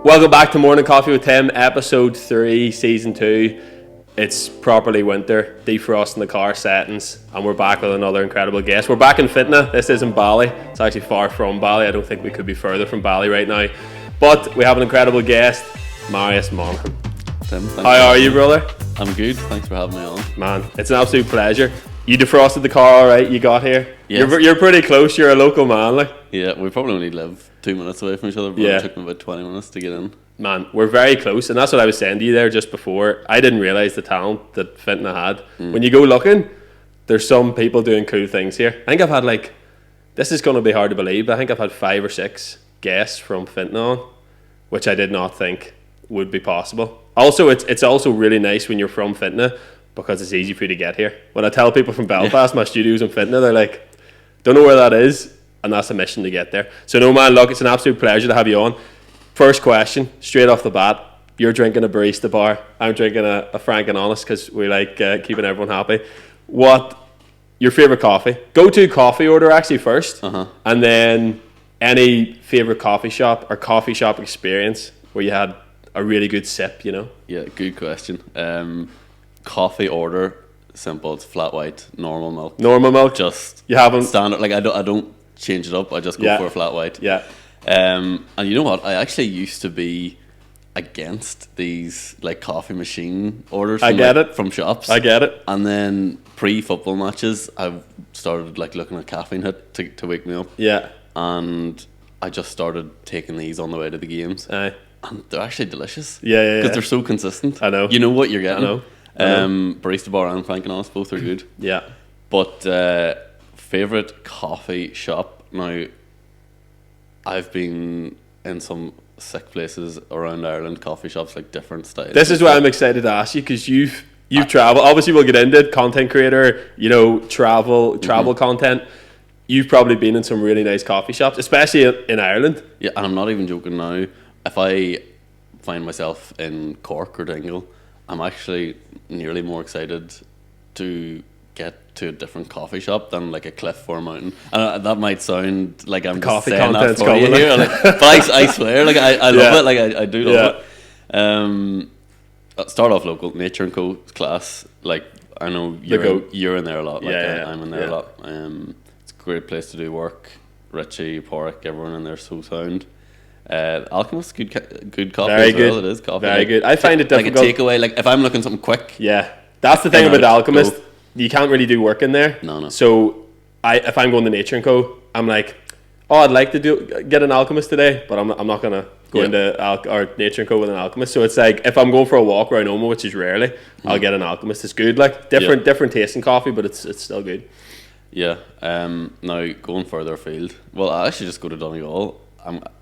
Welcome back to Morning Coffee with Tim, episode 3, season 2. It's properly winter, defrosting the car settings, and we're back with another incredible guest. We're back in Fitna. This isn't Bali. It's actually far from Bali. I don't think we could be further from Bali right now. But we have an incredible guest, Marius Monaghan. Tim, how are you, brother? I'm good. Thanks for having me on. Man, it's an absolute pleasure. You defrosted the car all right? You got here? Yes. You're pretty close. You're a local man, like. Yeah, we probably only live 2 minutes away from each other, but Yeah. it took me about 20 minutes to get in. Man, we're very close, and that's what I was saying to you there just before. I didn't realise the talent that Fitna had. When you go looking, there's some people doing cool things here. I think I've had this is going to be hard to believe, but I think I've had 5 or 6 guests from Fitna on, which I did not think would be possible. Also, it's also really nice when you're from Fitna because it's easy for you to get here. When I tell people from Belfast my studio's in Fitna, they're like, don't know where that is, and that's a mission to get there. So no, man, look, it's an absolute pleasure to have you on. First question, straight off the bat. You're drinking a barista bar. I'm drinking a Frank and Honest because we like keeping everyone happy. What your favourite coffee? Go-to coffee order actually first, and then any favourite coffee shop or coffee shop experience where you had a really good sip, you know? Yeah, good question. Coffee order, simple. It's flat white, normal milk. Normal milk? Just you haven't standard. Like I don't change it up. I just go for a flat white. Yeah. And you know what? I actually used to be against these like coffee machine orders from shops. I get it. And then pre-football matches, I've started like looking at Caffeine hit to wake me up. Yeah. And I just started taking these on the way to the games. Aye. And they're actually delicious. Yeah. Because they're so consistent. I know. You know what you're getting. I know. Barista bar and Frank and Honest, both are good. Yeah. But favourite coffee shop now. I've been in some sick places around Ireland, coffee shops, like different styles. This is why I'm excited to ask you, because you've traveled. Obviously, we'll get into it. Content creator, travel content. You've probably been in some really nice coffee shops, especially in Ireland. Yeah, and I'm not even joking now. If I find myself in Cork or Dingle, I'm actually nearly more excited to get to a different coffee shop than like a cliff or a mountain. And that might sound like I'm just saying that for you here, but I swear, like I love it. Like I do love it. Start off local, Nature & Co. class. Like I know you're in there a lot. Like I'm in there a lot. It's a great place to do work. Richie, Porrick, everyone in there so sound. Alchemist, good coffee. Very as good. Well. It is coffee. Very good. I find it difficult. Like a takeaway. Like if I'm looking something quick. Yeah, that's the thing about the Alchemist. You can't really do work in there. No. So if I'm going to Nature & Co, I'm like, I'd like to get an Alchemist today, but I'm not gonna go into Nature & Co with an Alchemist. So it's like if I'm going for a walk around Oma, which is rarely, I'll get an Alchemist. It's good, like different tasting coffee, but it's still good. Yeah. Now going further afield, well, I actually just go to Donegal.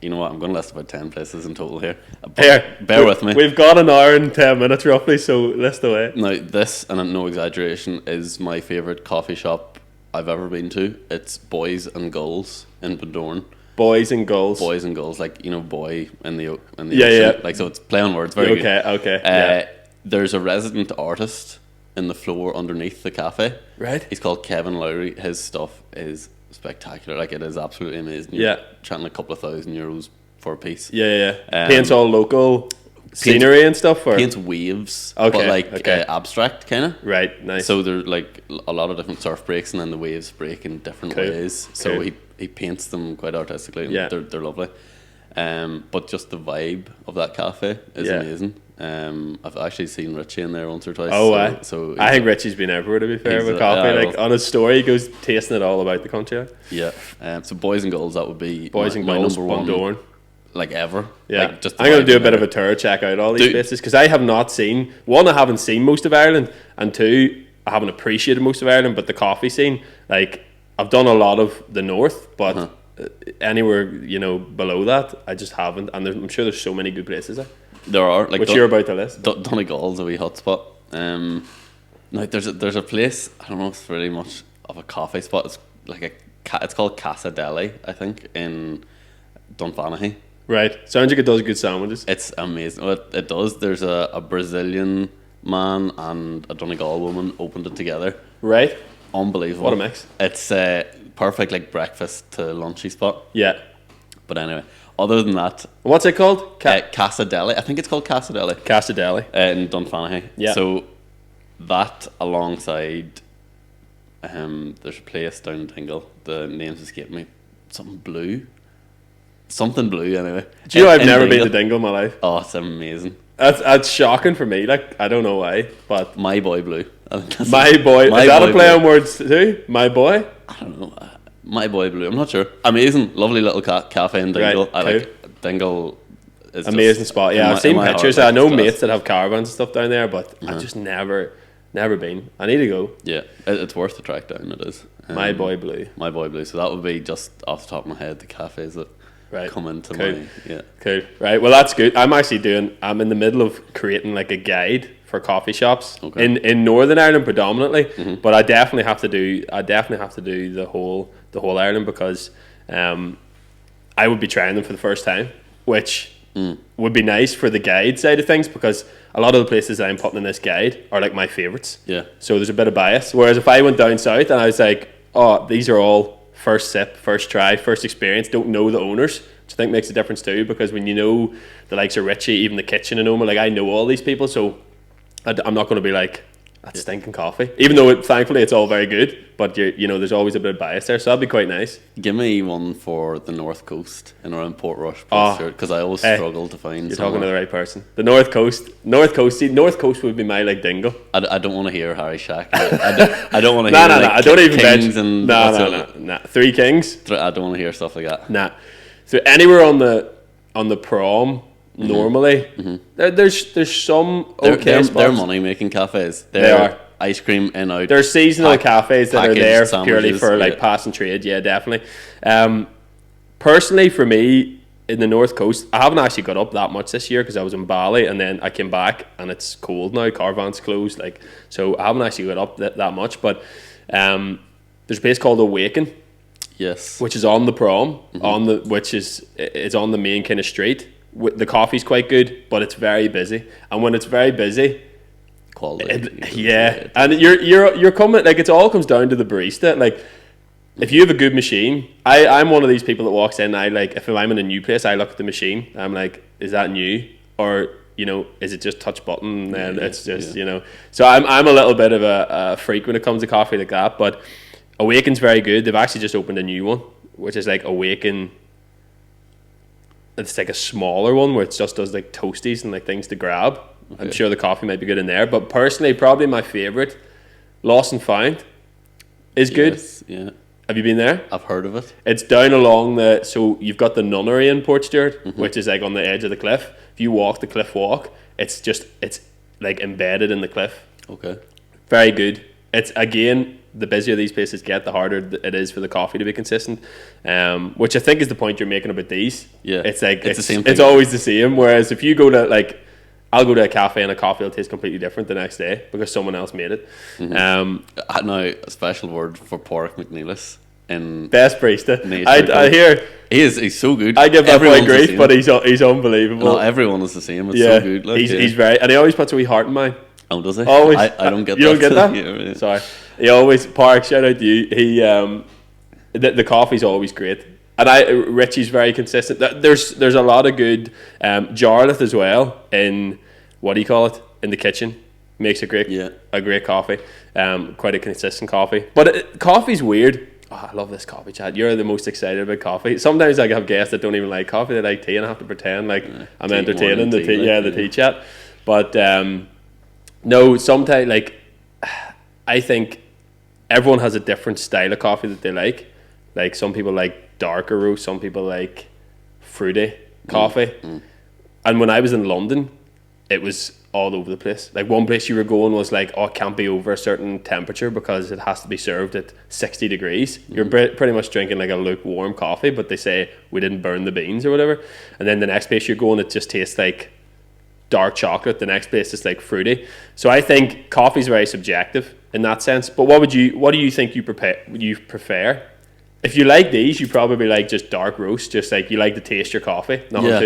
You know what? I'm going to list about 10 places in total here. Bear with me. We've got an hour and 10 minutes roughly, so list away. Now, this, and no exaggeration, is my favourite coffee shop I've ever been to. It's Boys and Gulls in Bundoran. Boys and Gulls. Boys and Gulls, like, boy in the ocean. Yeah. Like, so it's play on words, very good. Okay. There's a resident artist in the floor underneath the cafe. Right. He's called Kevin Lowry. His stuff is spectacular. Like, it is absolutely amazing. You're chatting a couple of €1,000 for a piece. Yeah. Paints all local scenery and stuff, or paints waves, but abstract kind of. Right, nice. So there's like a lot of different surf breaks, and then the waves break in different ways. So he paints them quite artistically, and they're lovely. But just the vibe of that cafe is amazing. I've actually seen Richie in there once or twice. So I think Richie's been everywhere, to be fair, with coffee. On his story, he goes tasting it all about the country. Yeah. So Boys and Gulls, that would be Boys and Gulls, number one. Bundoran. Like ever. Yeah. Like just I'm going to do a bit of a tour, check out all these places, because I have not seen, one, I haven't seen most of Ireland, and two, I haven't appreciated most of Ireland, but the coffee scene, like, I've done a lot of the north, but anywhere, below that, I just haven't, and I'm sure there's so many good places there. There are. Like, which you're about to list. Donegal's a wee hotspot. Now, there's a place, I don't know if it's really much of a coffee spot, it's like it's called Casa Deli, I think, in Dunfanaghy. Right. Sounds like it does good sandwiches. It's amazing. Well, it does. There's a Brazilian man and a Donegal woman opened it together. Right. Unbelievable. What a mix. It's perfect, like breakfast to lunchy spot. Yeah. But anyway, Other than that, What's it called? Casa Deli. I think it's called Casa Deli. Casa Deli. In Dunfanaghy. Yeah. So that alongside, there's a place down in Dingle. The name's escaping me. Something blue anyway. Do you know I've In never been Dingle. to Dingle in my life? Oh, it's amazing. That's shocking for me. Like, I don't know why, but My Boy Blue. I think that's my boy. My Is that Boy a play Blue. on words too? My boy. I don't know. My Boy Blue. I'm not sure. Amazing, lovely little cafe in Dingle. Right, I cool. like Dingle. Is Amazing just spot. in Yeah, my- I've seen in my pictures. heart, I know it's mates class. that have caravans and stuff down there, but I've just never been. I need to go. Yeah, it's worth the track down. It is. My Boy Blue. My Boy Blue. So that would be just off the top of my head the cafes that Right. come into Cool. my Cool. Right. Well, that's good. I'm in the middle of creating like a guide for coffee shops Okay. in Northern Ireland predominantly, but I definitely have to do the whole Ireland because I would be trying them for the first time, which would be nice for the guide side of things because a lot of the places that I'm putting in this guide are like my favorites. Yeah. So there's a bit of bias. Whereas if I went down south and I was like, oh, these are all first sip, first try, first experience, don't know the owners, which I think makes a difference too, because when you know the likes of Richie, even the kitchen and Oma, like I know all these people, so I'm not going to be like, that's stinking coffee. Even though thankfully it's all very good, but you know, there's always a bit of bias there, so that'd be quite nice. Give me one for the North Coast in around Portrush, Oh, because I always struggle to find. You're talking to the right person. The North Coast. North Coast would be my like Dingle. I don't want to hear Harry Shack. I don't want to No, hear. no, like, I don't even Kings mention. and No. Three Kings. I don't want to hear stuff like that. Nah. So anywhere on the prom. Normally, there's some okay spots. They're money making cafes. They are. Ice cream in out. There's seasonal cafes that are there packaged purely for sandwiches, like passing trade. Yeah, definitely. Personally, for me in the North Coast, I haven't actually got up that much this year because I was in Bali and then I came back and it's cold now. Caravan's closed, like so. I haven't actually got up that much. But there's a place called Awaken. Yes. Which is on the prom, it's on the main kind of street. The coffee's quite good, but it's very busy. And when it's very busy, Quality. and you're coming like it all comes down to the barista. Like if you have a good machine, I'm one of these people that walks in. I like if I'm in a new place, I look at the machine. I'm like, is that new or is it just touch button and it's just So I'm a little bit of a freak when it comes to coffee like that, but. Awaken's very good. They've actually just opened a new one, which is like Awaken. It's like a smaller one where it just does like toasties and like things to grab. Okay. I'm sure the coffee might be good in there, but personally, probably my favorite, Lost and Found, is good. Yes, yeah. Have you been there? I've heard of it. It's down along so you've got the nunnery in Port Stewart, which is like on the edge of the cliff. If you walk the cliff walk, it's like embedded in the cliff. Okay. Very good. It's again. The busier these places get, the harder it is for the coffee to be consistent. Which I think is the point you're making about these. Yeah, it's like it's the same thing. It's always the same. Whereas if you go to I'll go to a cafe and a coffee will taste completely different the next day because someone else made it. Now a special word for Porrick McNeilis in best barista. I hear he's so good. I give that boy Everyone's the grief, same. but he's unbelievable. No, everyone is the same. It's so good. Like, he's very, and he always puts a wee heart in mine. Oh, does he? Always. I don't get that. You don't get that? Yeah. Sorry. He always, Park, shout out to you. He, the coffee's always great. And Richie's very consistent. There's a lot of good, Jarlath as well in, what do you call it? In the kitchen. Makes a great coffee. Quite a consistent coffee. But coffee's weird. Oh, I love this coffee chat. You're the most excited about coffee. Sometimes I have guests that don't even like coffee. They like tea and I have to pretend like I'm entertaining the tea chat. But, no, sometimes I think everyone has a different style of coffee that they like. Like some people like darker roast, some people like fruity coffee. And when I was in London, it was all over the place. Like one place you were going was like, oh, it can't be over a certain temperature because it has to be served at 60 degrees. You're pretty much drinking like a lukewarm coffee, but they say we didn't burn the beans or whatever. And then the next place you're going, it just tastes like dark chocolate. The next place is like fruity. So I think coffee is very subjective in that sense. But what do you think you prefer? If you like these, you probably like just dark roast, just like you like to taste your coffee, nothing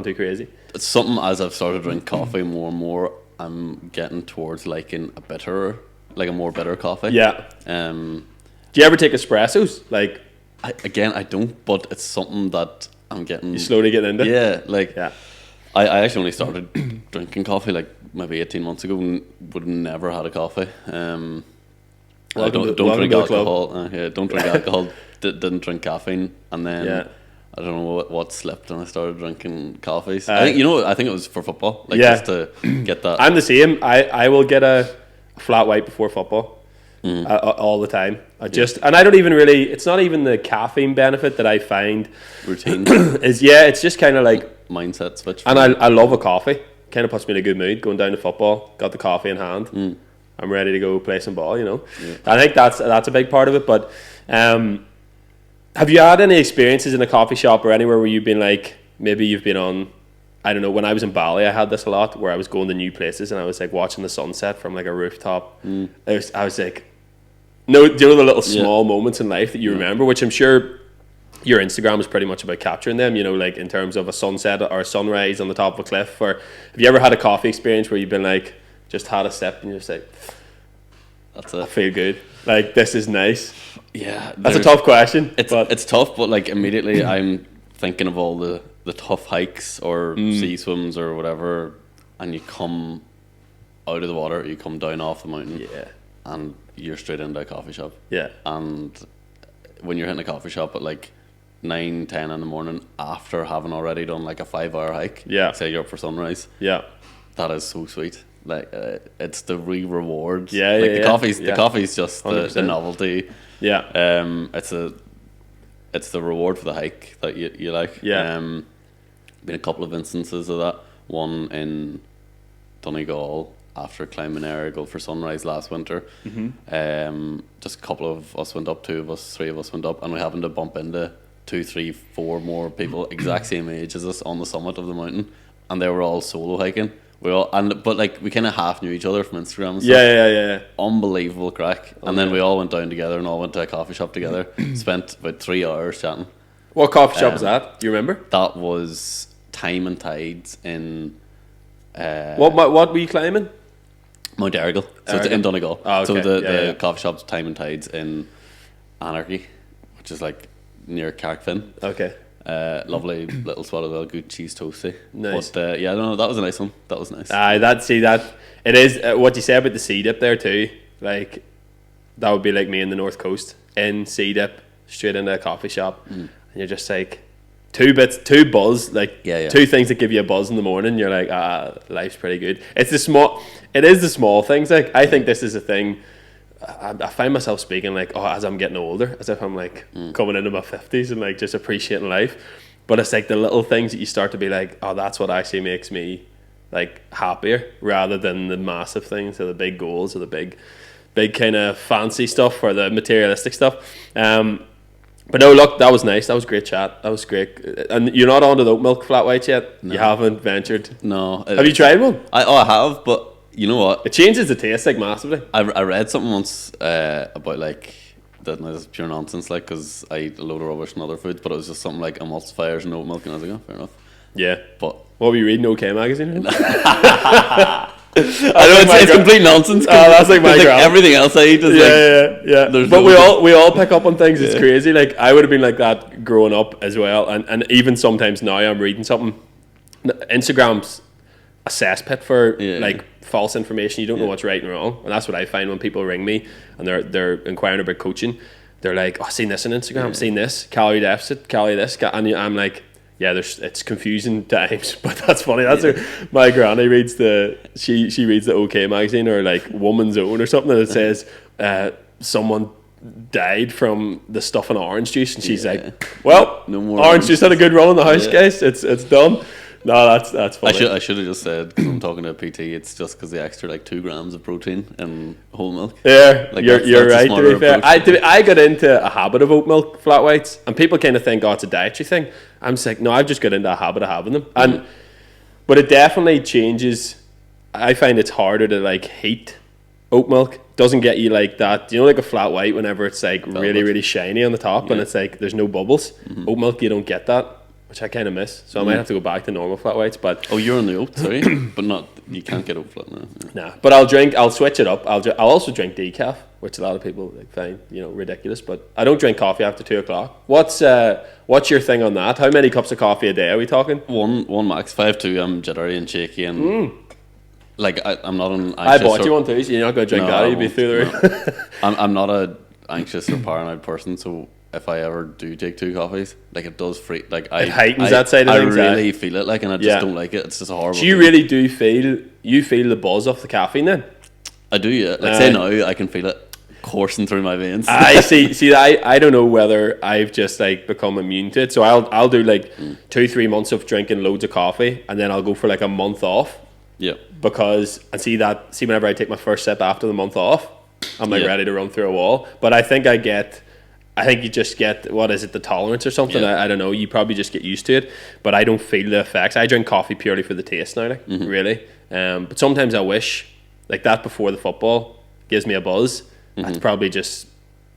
too crazy. It's something as I've started to drink coffee more and more, I'm getting towards liking a more bitter coffee. Yeah. Do you ever take espressos? I don't, but it's something that I'm getting... You slowly get into it? Yeah, like... Yeah. I actually only started drinking coffee like maybe 18 months ago and would have never had a coffee. I don't drink alcohol. Don't drink alcohol. Didn't drink caffeine. And then I don't know what slipped and I started drinking coffees. I think it was for football. Like just to get that. I'm the same. I will get a flat white before football. All the time. And I don't even really, it's not even the caffeine benefit that I find. Routine. It's just kind of like mindset switch. And I love a coffee. Kind of puts me in a good mood. Going down to football, got the coffee in hand. I'm ready to go play some ball. I think that's a big part of it. But have you had any experiences in a coffee shop or anywhere where you've been like, maybe you've been on, I don't know, when I was in Bali I had this a lot, where I was going to new places and I was like watching the sunset from like a rooftop. I was like, no, do you know the little small moments in life that you remember, which I'm sure your Instagram is pretty much about capturing them, like in terms of a sunset or a sunrise on the top of a cliff? Or have you ever had a coffee experience where you've been like, just had a sip and you're just like, that's it, I feel good, like this is nice? Yeah, that's a tough question. It's tough, but like immediately I'm thinking of all the tough hikes or sea swims or whatever, and you come out of the water, you come down off the mountain, and you're straight into a coffee shop. And when you're hitting a coffee shop at like 9-10 in the morning after having already done like a 5-hour hike, say you're up for sunrise, that is so sweet. Like it's the reward. The coffee's just the novelty. It's the reward for the hike that you like. Been a couple of instances of that. One in Donegal after climbing Errigal for sunrise last winter. Just a couple of us went up, 3 of us went up, and we happened to bump into 2, 3, 4 more people exact same age as us on the summit of the mountain, and they were all solo hiking. But like we kind of half knew each other from Instagram and stuff. Unbelievable crack. And then we all went down together and all went to a coffee shop together. Spent about 3 hours chatting. What coffee shop was that? Do you remember? That was Time and Tides in what were you climbing? Mount Errigal. So it's in Donegal. Oh, okay. So the coffee shop's Time and Tides in Anarchy, which is like near Caffeine. Okay. Lovely little spot as well, good cheese toasty. Nice. But that was a nice one. That was nice. That it is what you say about the sea dip there too. Like that would be like me in the North Coast in sea dip, straight into a coffee shop, and you're just like two buzz, like two things that give you a buzz in the morning. You're like, life's pretty good. It is the small things. Like I think this is a thing. I find myself speaking like, as I'm getting older, as if I'm like coming into my 50s and like just appreciating life. But it's like the little things that you start to be like, that's what actually makes me like happier, rather than the massive things or the big goals or the big kind of fancy stuff or the materialistic stuff. But no, look, that was nice. That was great chat. That was great. And you're not on to the oat milk flat whites yet? No. You haven't ventured? No. Have you tried one? I have, but you know what? It changes the taste like massively. I read something once about like that. It's pure nonsense, like, because I eat a load of rubbish and other foods, but it was just something like emulsifiers and oat milk, and I was like, fair enough. Yeah, but what were you reading? OK Magazine? I know it's complete nonsense. That's like my everything else I eat is yeah. But we all pick up on things. It's crazy. Like I would have been like that growing up as well, and even sometimes now I'm reading something. Instagram's a cesspit for like false information. You don't know what's right and wrong, and that's what I find when people ring me and they're inquiring about coaching. They're like, I've seen this on Instagram, I've seen this calorie deficit, calorie this, and I'm like, it's confusing times, but that's funny. That's my granny reads she reads the OK Magazine or like Woman's Own or something, and it says someone died from the stuff in orange juice, and she's like, well, no more orange juice had a good run in the house, guys. It's done. No, that's funny. I should have just said, because I'm talking to a PT, it's just because the extra like 2 grams of protein in whole milk. Yeah, like you're right. To be fair, I got into a habit of oat milk flat whites, and people kind of think, it's a dietary thing. I'm just like, no, I've just got into a habit of having them, but it definitely changes. I find it's harder to like heat oat milk. Doesn't get you like that, like a flat white whenever it's like really really shiny on the top and it's like there's no bubbles. Oat milk, you don't get that. which I kind of miss. So I might have to go back to normal flat whites. But Oh, you're on the oat, sorry, but not you can't get oat flat now. nah. But I'll switch it up. I'll also drink decaf, which a lot of people find ridiculous. But I don't drink coffee after 2 o'clock. What's your thing on that? How many cups of coffee a day are we talking? One max, 5-2. I'm jittery and shaky and like I'm not an. I bought you one too, so you're not going to drink that. You'd be through the roof. I'm not a anxious or paranoid person, so if I ever do take 2 coffees, like it does freak. Like it heightens that side of things. I really feel it, like, and I just don't like it. It's just a horrible. So you really do feel the buzz off the caffeine then? I do, yeah. Like say now, I can feel it coursing through my veins. I see. I don't know whether I've just like become immune to it. So I'll do like 2-3 months of drinking loads of coffee, and then I'll go for like a month off. Yeah. Because whenever I take my first sip after the month off, I'm like ready to run through a wall. But I think you just get, what is it, the tolerance or something? Yeah. I don't know. You probably just get used to it. But I don't feel the effects. I drink coffee purely for the taste now, really. But sometimes I wish, like that before the football gives me a buzz. That's probably just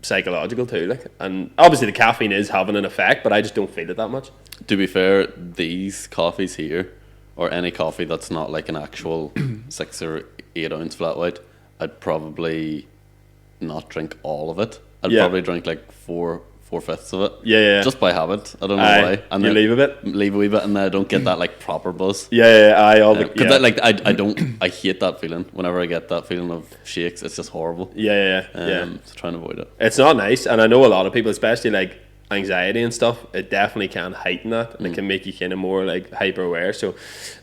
psychological too. Like, and obviously the caffeine is having an effect, but I just don't feel it that much. To be fair, these coffees here, or any coffee that's not like an actual 6 or 8 ounce flat white, I'd probably not drink all of it. I'd probably drink like 4/5 of it. Yeah. Just by habit. I don't know why. And you leave a bit? Leave a wee bit, and then I don't get that like proper buzz. I hate that feeling. Whenever I get that feeling of shakes, it's just horrible. Yeah. So try and avoid it. It's not nice, and I know a lot of people, especially like anxiety and stuff, it definitely can heighten that, and it can make you kind of more like hyper aware. So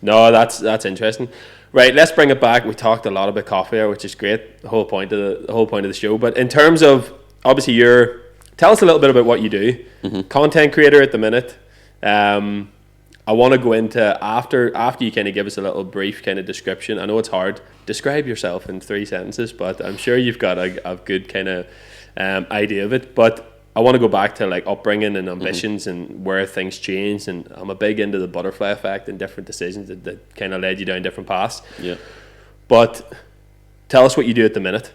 no, that's interesting. Right, let's bring it back. We talked a lot about coffee here, which is great, the whole point of the show. But in terms of, obviously, tell us a little bit about what you do. Content creator at the minute. I want to go into, after you kind of give us a little brief kind of description. I know it's hard. Describe yourself in 3 sentences, but I'm sure you've got a good kind of idea of it. But I want to go back to like upbringing and ambitions and where things changed. And I'm a big into the butterfly effect and different decisions that kind of led you down different paths. Yeah. But tell us what you do at the minute.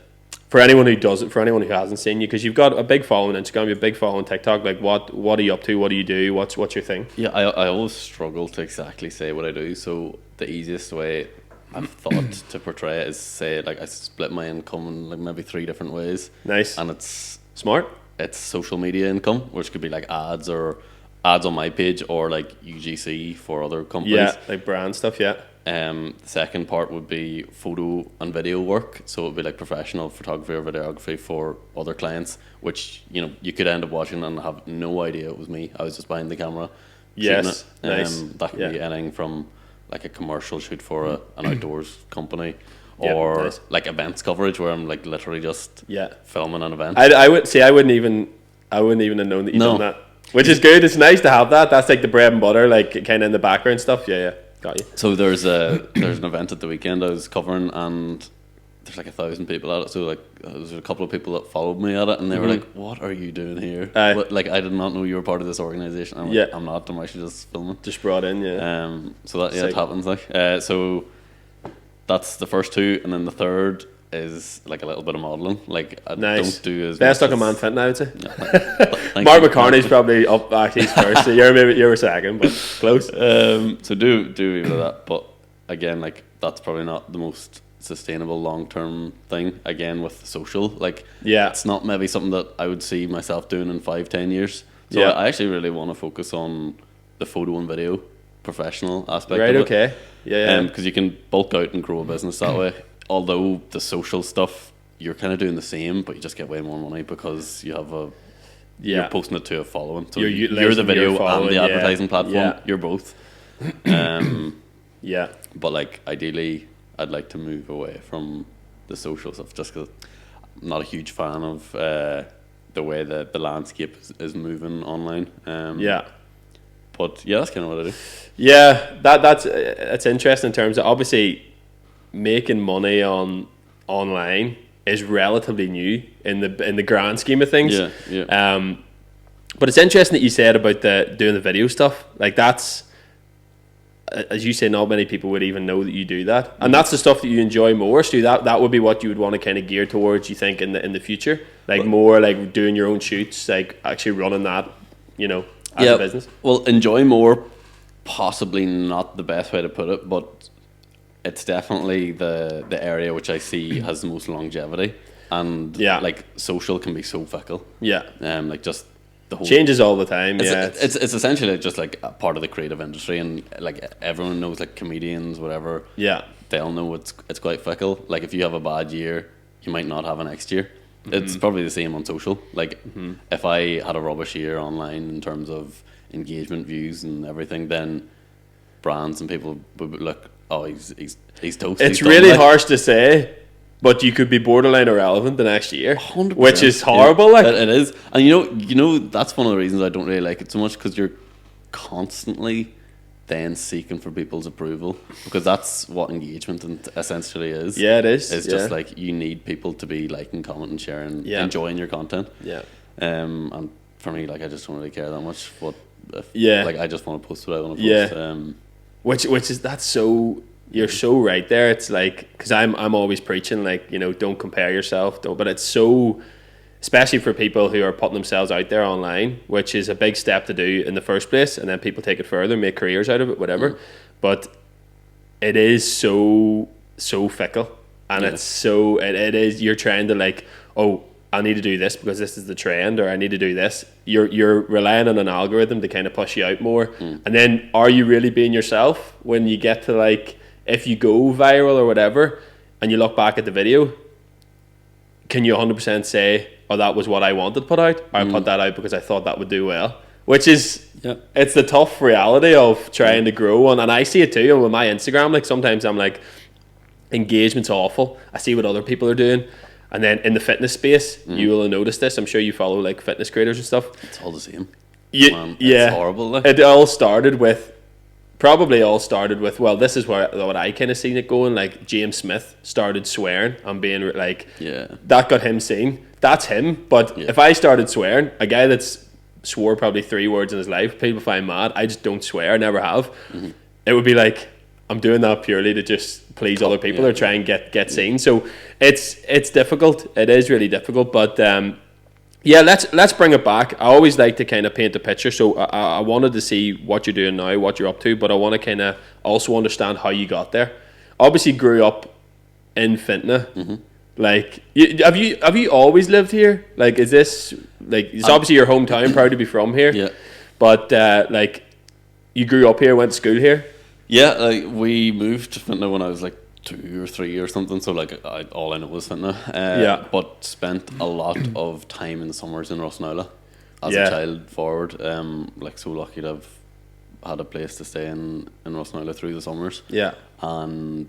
For anyone who for anyone who hasn't seen you, because you've got a big following on Instagram, you have a big following on TikTok. Like, what are you up to? What do you do? What's your thing? Yeah, I always struggle to exactly say what I do. So the easiest way I've thought to portray it is say like I split my income in like maybe 3 different ways. Nice. And it's smart. It's social media income, which could be like ads on my page or like UGC for other companies. Yeah, like brand stuff. Yeah. The second part would be photo and video work, so it would be like professional photography or videography for other clients, which you could end up watching and have no idea it was me. I was just behind the camera. Yes, it. nice. That could be anything from like a commercial shoot for an outdoors company, or nice. like events coverage where I'm like literally just filming an event. I wouldn't even have known that you'd done that, which is good. It's nice to have that. That's like the bread and butter, like kind of in the background stuff. Yeah. Got you. So there's an event at the weekend I was covering, and there's like 1,000 people at it. So like there's a couple of people that followed me at it, and they were like, "What are you doing here?" But like I did not know you were part of this organization. I'm like, I'm not. I'm actually just filming. Just brought in, So that it happens. Like so that's the first 2, and then the third is like a little bit of modelling. Like I don't do as best much looking man fit now, I would say. Yeah, Mark McCartney's probably up. Actually, he's first. So you're second, but close. So do even that, but again, like that's probably not the most sustainable long term thing. Again, with social, like it's not maybe something that I would see myself doing in 5-10 years. So I actually really want to focus on the photo and video professional aspect. Right. of it. Okay. Yeah. Because you can bulk out and grow a business that way. Although the social stuff, you're kind of doing the same, but you just get way more money because you have you're posting it to a following. So you're the video and the advertising platform. Yeah. You're both. But like ideally, I'd like to move away from the social stuff just because I'm not a huge fan of the way that the landscape is moving online. But yeah, that's kind of what I do. Yeah, that's interesting in terms of obviously making money online is relatively new in the grand scheme of things. But it's interesting that you said about doing the video stuff. Like that's, as you say, not many people would even know that you do that, and that's the stuff that you enjoy more. So that would be what you would want to kind of gear towards. You think in the future, like more like doing your own shoots, like actually running that. as a business. Well, enjoy more, possibly not the best way to put it, but it's definitely the area which I see has the most longevity. And like social can be so fickle. Yeah. Like just the whole changes all the time. It's essentially just like a part of the creative industry, and like everyone knows, like comedians, whatever. Yeah. They'll know it's quite fickle. Like if you have a bad year, you might not have a next year. It's probably the same on social. Like if I had a rubbish year online in terms of engagement, views, and everything, then brands and people would look, oh, he's toast. It's really harsh to say, but you could be borderline irrelevant the next year, 100%. which is horrible. Like it is, and you know that's one of the reasons I don't really like it so much, because you're constantly then seeking for people's approval, because that's what engagement essentially is. Yeah, it is. It's just like you need people to be liking, commenting, sharing, enjoying your content. Yeah. And for me, like I just don't really care that much. But like I just want to post what I want to post. Yeah. Which is that's so. You're so right there. It's like, because I'm always preaching, like, you know, don't compare yourself. But it's so, especially for people who are putting themselves out there online, which is a big step to do in the first place, and then people take it further, make careers out of it, whatever. But it is so fickle, and it's so it is. You're trying to like, oh, I need to do this because this is the trend, or I need to do this. You're relying on an algorithm to kind of push you out more, and then are you really being yourself when you get to like? If you go viral or whatever, and you look back at the video, can you 100% say, oh, that was what I wanted to put out, or I put that out because I thought that would do well? Which is, it's the tough reality of trying to grow on. And I see it too, and with my Instagram, like sometimes I'm like, engagement's awful. I see what other people are doing. And then in the fitness space, you will have noticed this. I'm sure you follow like fitness creators and stuff. It's all the same. It's horrible. Like. It all started with, well, this is what I kind of seen it going. Like James Smith started swearing and being like, that got him seen. That's him. But if I started swearing, a guy that's swore probably 3 words in his life, people find mad. I just don't swear. I never have. It would be like, I'm doing that purely to just please other people or try and get seen. So it's difficult. It is really difficult. But let's bring it back. I always like to kind of paint a picture. So I wanted to see what you're doing now, what you're up to, but I want to kind of also understand how you got there. Obviously, grew up in Fintona. Like, have you always lived here? Like, is this like it's obviously your hometown? Proud to be from here. Yeah. But like, you grew up here, went to school here. Yeah, like we moved to Fintona when I was like 2 or 3 or something, so like all I know was Fintona. But spent a lot of time in the summers in Rossnowla as a child forward. Like so lucky to have had a place to stay in Rossnowla through the summers. Yeah. And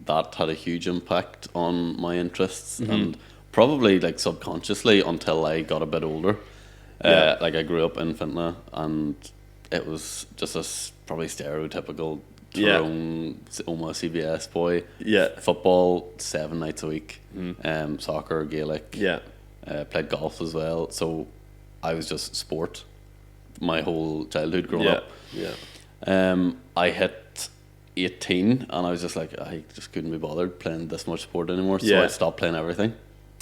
that had a huge impact on my interests, and probably like subconsciously until I got a bit older. Like I grew up in Fintona, and it was just a probably stereotypical Tyrone, almost CBS boy. Football 7 nights a week. Soccer, Gaelic. Played golf as well. So I was just sport my whole childhood growing up. I hit 18 and I was just like, I just couldn't be bothered playing this much sport anymore. So I stopped playing everything.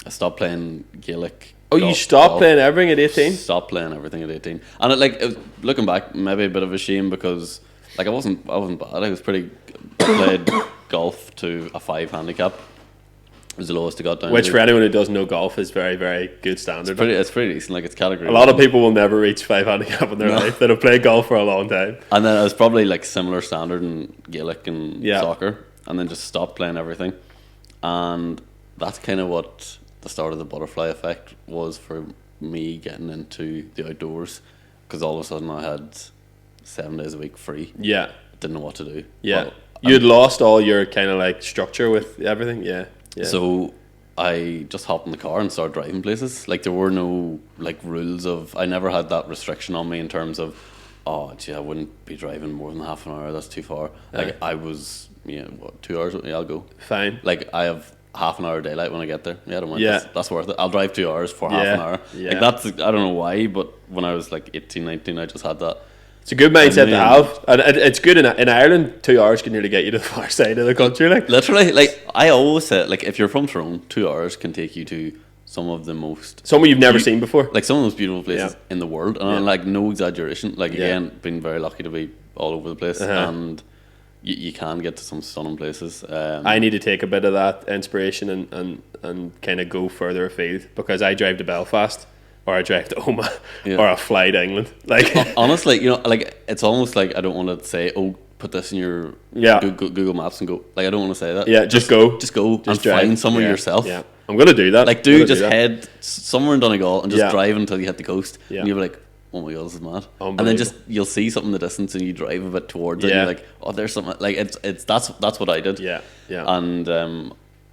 I stopped playing Gaelic. Oh, golf, you stopped playing everything at 18? Stopped playing everything at 18. And it was, looking back, maybe a bit of a shame, because like I wasn't bad. I was pretty. Played golf to a 5 handicap. It was the lowest I got down. Which for anyone who doesn't know golf is very, very good standard. It's pretty decent. Like it's category. A lot of people will never reach 5 handicap in their life that have played golf for a long time. And then it was probably like similar standard in Gaelic and soccer, and then just stopped playing everything. And that's kind of what the start of the butterfly effect was for me getting into the outdoors, because all of a sudden I had 7 days a week free. Didn't know what to do. Well, you'd lost all your kind of like structure with everything. So I just hopped in the car and started driving places. Like there were no like rules of, I never had that restriction on me in terms of, oh gee, I wouldn't be driving more than half an hour, that's too far. Like I was 2 hours, I'll go. Fine. Like I have half an hour daylight when I get there. I don't mind. That's worth it. I'll drive 2 hours for half an hour. Like that's, I don't know why, but when I was like 18, 19, I just had that. It's a good mindset to have, and it's good in Ireland. 2 hours can nearly get you to the far side of the country. Like literally, like I always say, like if you're from Tyrone, 2 hours can take you to some of the most Somewhere you've never seen before. like some of the most beautiful places in the world, and like no exaggeration. Like again, been very lucky to be all over the place, and you can get to some stunning places. I need to take a bit of that inspiration and kind of go further afield, because I drive to Belfast, or I drive to Oma, or I fly to England. Like honestly, you know, like it's almost like I don't want to say, oh, put this in your Google Maps and go. Like I don't want to say that. Yeah, just go and drive. Find somewhere yourself. Yeah, I'm gonna do that. Like just head somewhere in Donegal and just drive until you hit the coast, and you'll be like, oh my god, this is mad. And then just you'll see something in the distance and you drive a bit towards it, and you're like, oh, there's something. Like it's that's what I did. Yeah. And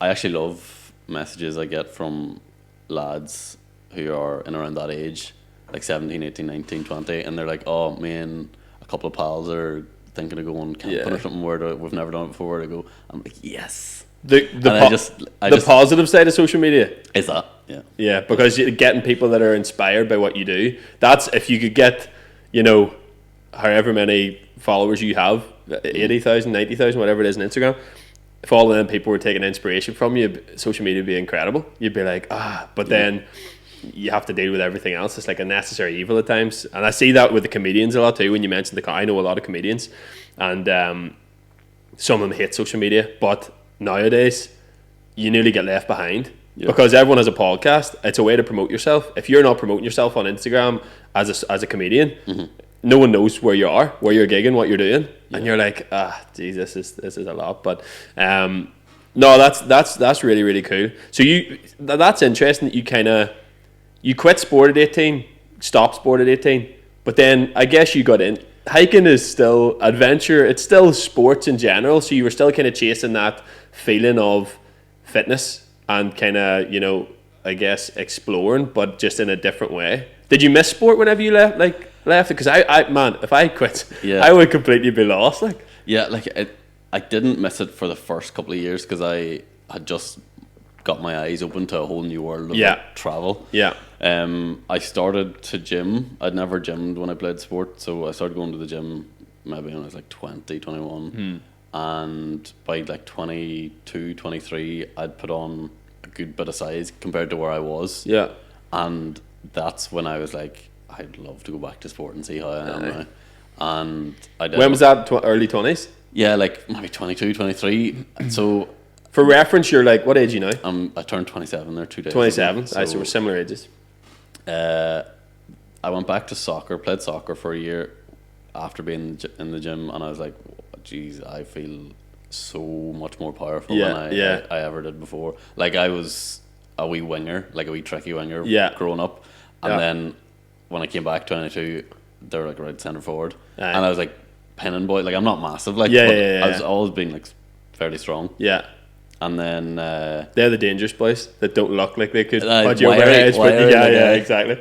I actually love messages I get from lads who are in around that age, like 17, 18, 19, 20, and they're like, oh, me and a couple of pals are thinking of going camping or something where we've never done it before. To go, I'm like, yes. The positive side of social media is that, yeah, because you're getting people that are inspired by what you do. That's if you could get, you know, however many followers you have, 80,000, 90,000, whatever it is on Instagram. If all of them people were taking inspiration from you, social media would be incredible. You'd be like, but then you have to deal with everything else. It's like a necessary evil at times, and I see that with the comedians a lot too. When you mentioned I know a lot of comedians, and some of them hate social media, but nowadays you nearly get left behind because everyone has a podcast. It's a way to promote yourself. If you're not promoting yourself on Instagram as a comedian, no one knows where you are, where you're gigging, what you're doing, and you're like, geez, this is a lot. But no, that's really, really cool. So that's interesting that you quit sport at 18, stopped sport at 18, but then I guess you got in. Hiking is still adventure. It's still sports in general. So you were still kind of chasing that feeling of fitness and kind of, you know, I guess exploring, but just in a different way. Did you miss sport whenever you left it? Because I man, if I quit, I would completely be lost. Like I didn't miss it for the first couple of years because I had just got my eyes open to a whole new world of travel. Yeah. I started to gym. I'd never gymmed when I played sport, so I started going to the gym maybe when I was like 20, 21. And by like 22, 23, I'd put on a good bit of size compared to where I was. Yeah. And that's when I was like, I'd love to go back to sport and see how I am now. And I did. When was that? Early 20s? Yeah, like maybe 22, 23. So for reference, you're like, what age are you now? I turned 27 there 2 days 27, so we're similar ages. I went back to soccer, played soccer for a year after being in the gym, and I was like, geez, I feel so much more powerful than I ever did before. Like I was a wee winger, like a wee tricky winger growing up, and then when I came back 22, they were like right centre forward, and I was like pinning boy. Like I'm not massive, like I was always been like fairly strong. Yeah. And then they're the dangerous boys that don't look like they could put you over edge, but exactly.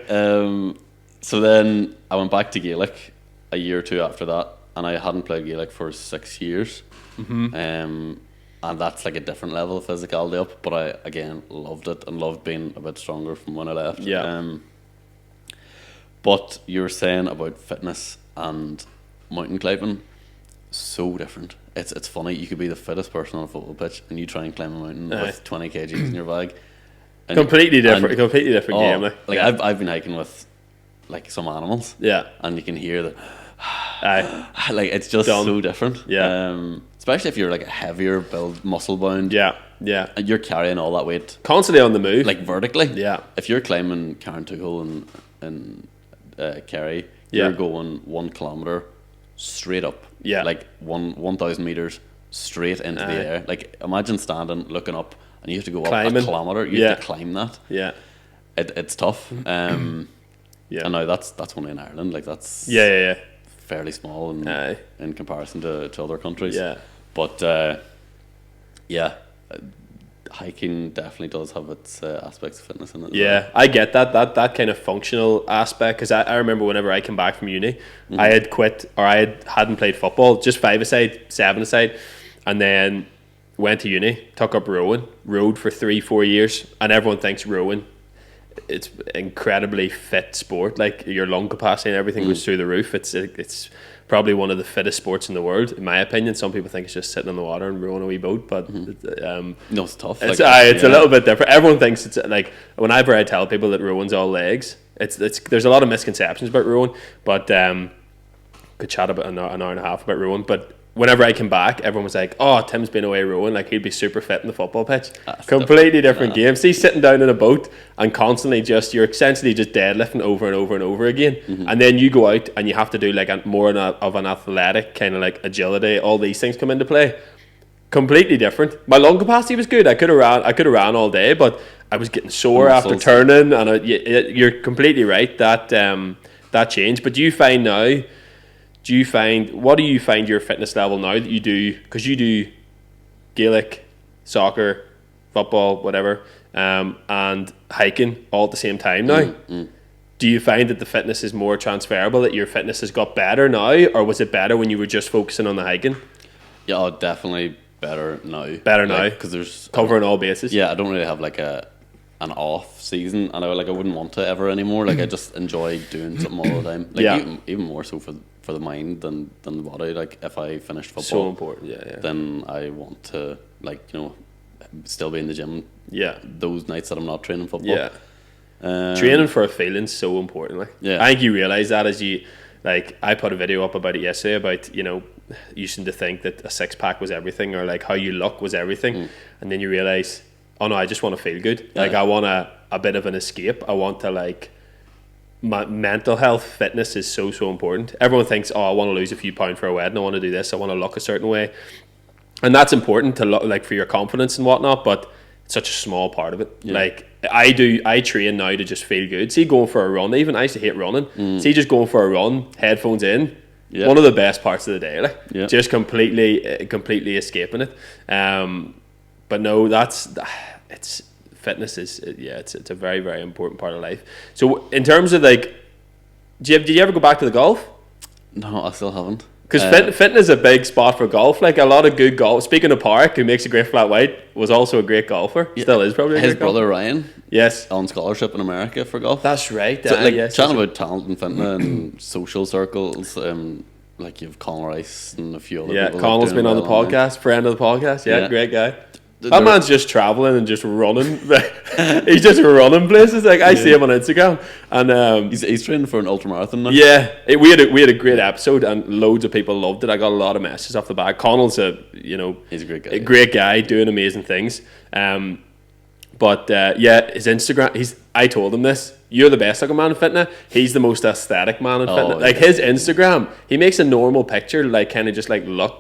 So then I went back to Gaelic a year or two after that, and I hadn't played Gaelic for 6 years. And that's like a different level of physicality up, but I again loved it and loved being a bit stronger from when I left. Yeah. But you were saying about fitness and mountain climbing, so different. It's funny, you could be the fittest person on a football pitch and you try and climb a mountain with 20 kgs in your bag. Completely different game. Like I've been hiking with like some animals. Yeah. And you can hear the like it's just so different. Yeah. Especially if you're like a heavier build, muscle bound. Yeah. Yeah. And you're carrying all that weight. Constantly on the move. Like vertically. Yeah. If you're climbing Carrauntoohil and Kerry, you're going 1 kilometre straight up. Yeah. Like 1,000 meters straight into the air. Like imagine standing, looking up, and you have to go up a kilometre. You have to climb that. Yeah. It's tough. Yeah. And now that's only in Ireland. Like that's fairly small in comparison to other countries. Yeah. But hiking definitely does have its aspects of fitness in it. Yeah, I get that kind of functional aspect, because I remember whenever I came back from uni, I had quit, or hadn't played football, just 5-a-side, 7-a-side, and then went to uni, took up rowing, rowed for 3-4 years, and everyone thinks rowing, it's incredibly fit sport, like your lung capacity and everything goes through the roof. It's probably one of the fittest sports in the world, in my opinion. Some people think it's just sitting on the water and rowing a wee boat, but No, it's tough. it's a little bit different. Everyone thinks it's like, whenever I tell people that rowing's all legs, it's there's a lot of misconceptions about rowing, but could chat about an hour and a half about rowing, but whenever I came back, everyone was like, "Oh, Tim's been away rowing. Like, he'd be super fit in the football pitch." Completely different game. See, sitting down in a boat and constantly you're essentially just deadlifting over and over and over again, and then you go out and you have to do like of an athletic kind of like agility. All these things come into play. Completely different. My lung capacity was good. I could have ran all day, but I was getting sore after turning, and you're completely right that that changed. But what do you find your fitness level now that you do, because you do Gaelic, soccer, football, whatever, and hiking all at the same time now? Do you find that the fitness is more transferable, that your fitness has got better now, or was it better when you were just focusing on the hiking? Yeah, definitely better now. Better now, because there's covering all bases. Yeah, I don't really have like an off season, and I wouldn't want to ever anymore. Like, I just enjoy doing something all the time. Like, even more so for the mind than the body. Like, if I finished football, so important. Yeah. Then I want to, like, still be in the gym. Yeah. Those nights that I'm not training football. Yeah. Training for a feeling's so important. Like, yeah. I think you realise that as you, like, I put a video up about it yesterday about, using to think that a six pack was everything, or like how you look was everything, and then you realise, oh no, I just want to feel good. Yeah. Like, I want a bit of an escape. I want to, like, my mental health, fitness is so important. Everyone thinks, oh, I want to lose a few pounds for a wedding, I want to do this, I want to look a certain way, and that's important to look, like, for your confidence and whatnot, but it's such a small part of it. Yeah. Like, I train now to just feel good. See, going for a run, even I used to hate running. See, just going for a run, headphones in, one of the best parts of the day. Like, just completely escaping it. But no, it's fitness is it's a very, very important part of life. So in terms of, like, did you ever go back to the golf? No, I still haven't. Because fitness is a big spot for golf. Like, a lot of good golf. Speaking of Park, who makes a great flat white, was also a great golfer. Yeah. Still is probably. His brother Ryan. Yes. On scholarship in America for golf. That's right. So, like, yes, chatting about talent and fitness and social circles. Like, you've Conor Rice and a few other people. Yeah, Connor's been on the podcast, friend of the podcast. Yeah, great guy. That man's just traveling and just running. He's just running places. Like, I see him on Instagram, and he's training for an ultramarathon now. Yeah, we had a great episode, and loads of people loved it. I got a lot of messages off the back. Connell's he's a great guy. A great guy doing amazing things. But his Instagram. I told him this. You're the best looking man in fitness. He's the most aesthetic man in fitness. Like, his Instagram, he makes a normal picture, like, kind of just like look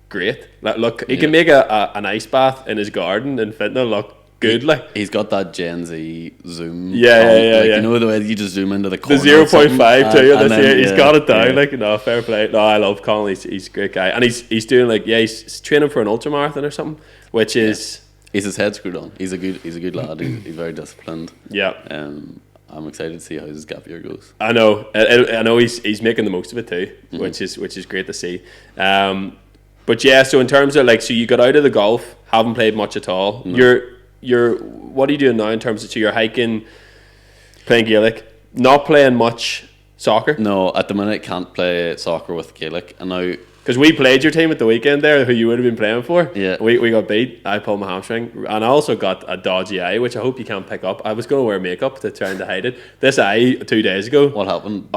great. Like, look, he can make an ice bath in his garden and fitness look good. Like, he's got that Gen Z zoom. Yeah. You know, the way you just zoom into the corner. The 0.5 too. This year, he's got it down. Yeah. Like, no, fair play. No, I love Colin. He's a great guy, and he's doing, like, he's training for an ultramarathon or something, which is. He's his head screwed on. He's a good lad. He's very disciplined. Yeah. I'm excited to see how his gap year goes. I know he's making the most of it too, which is great to see. But yeah, so in terms of, like, so you got out of the golf, haven't played much at all. No. You're what are you doing now in terms of, so you're hiking, playing Gaelic, not playing much soccer? No, at the minute can't play soccer with Gaelic, and now. Because we played your team at the weekend there, who you would have been playing for. Yeah. We got beat. I pulled my hamstring. And I also got a dodgy eye, which I hope you can't pick up. I was going to wear makeup to try to hide it. This eye 2 days ago. What happened?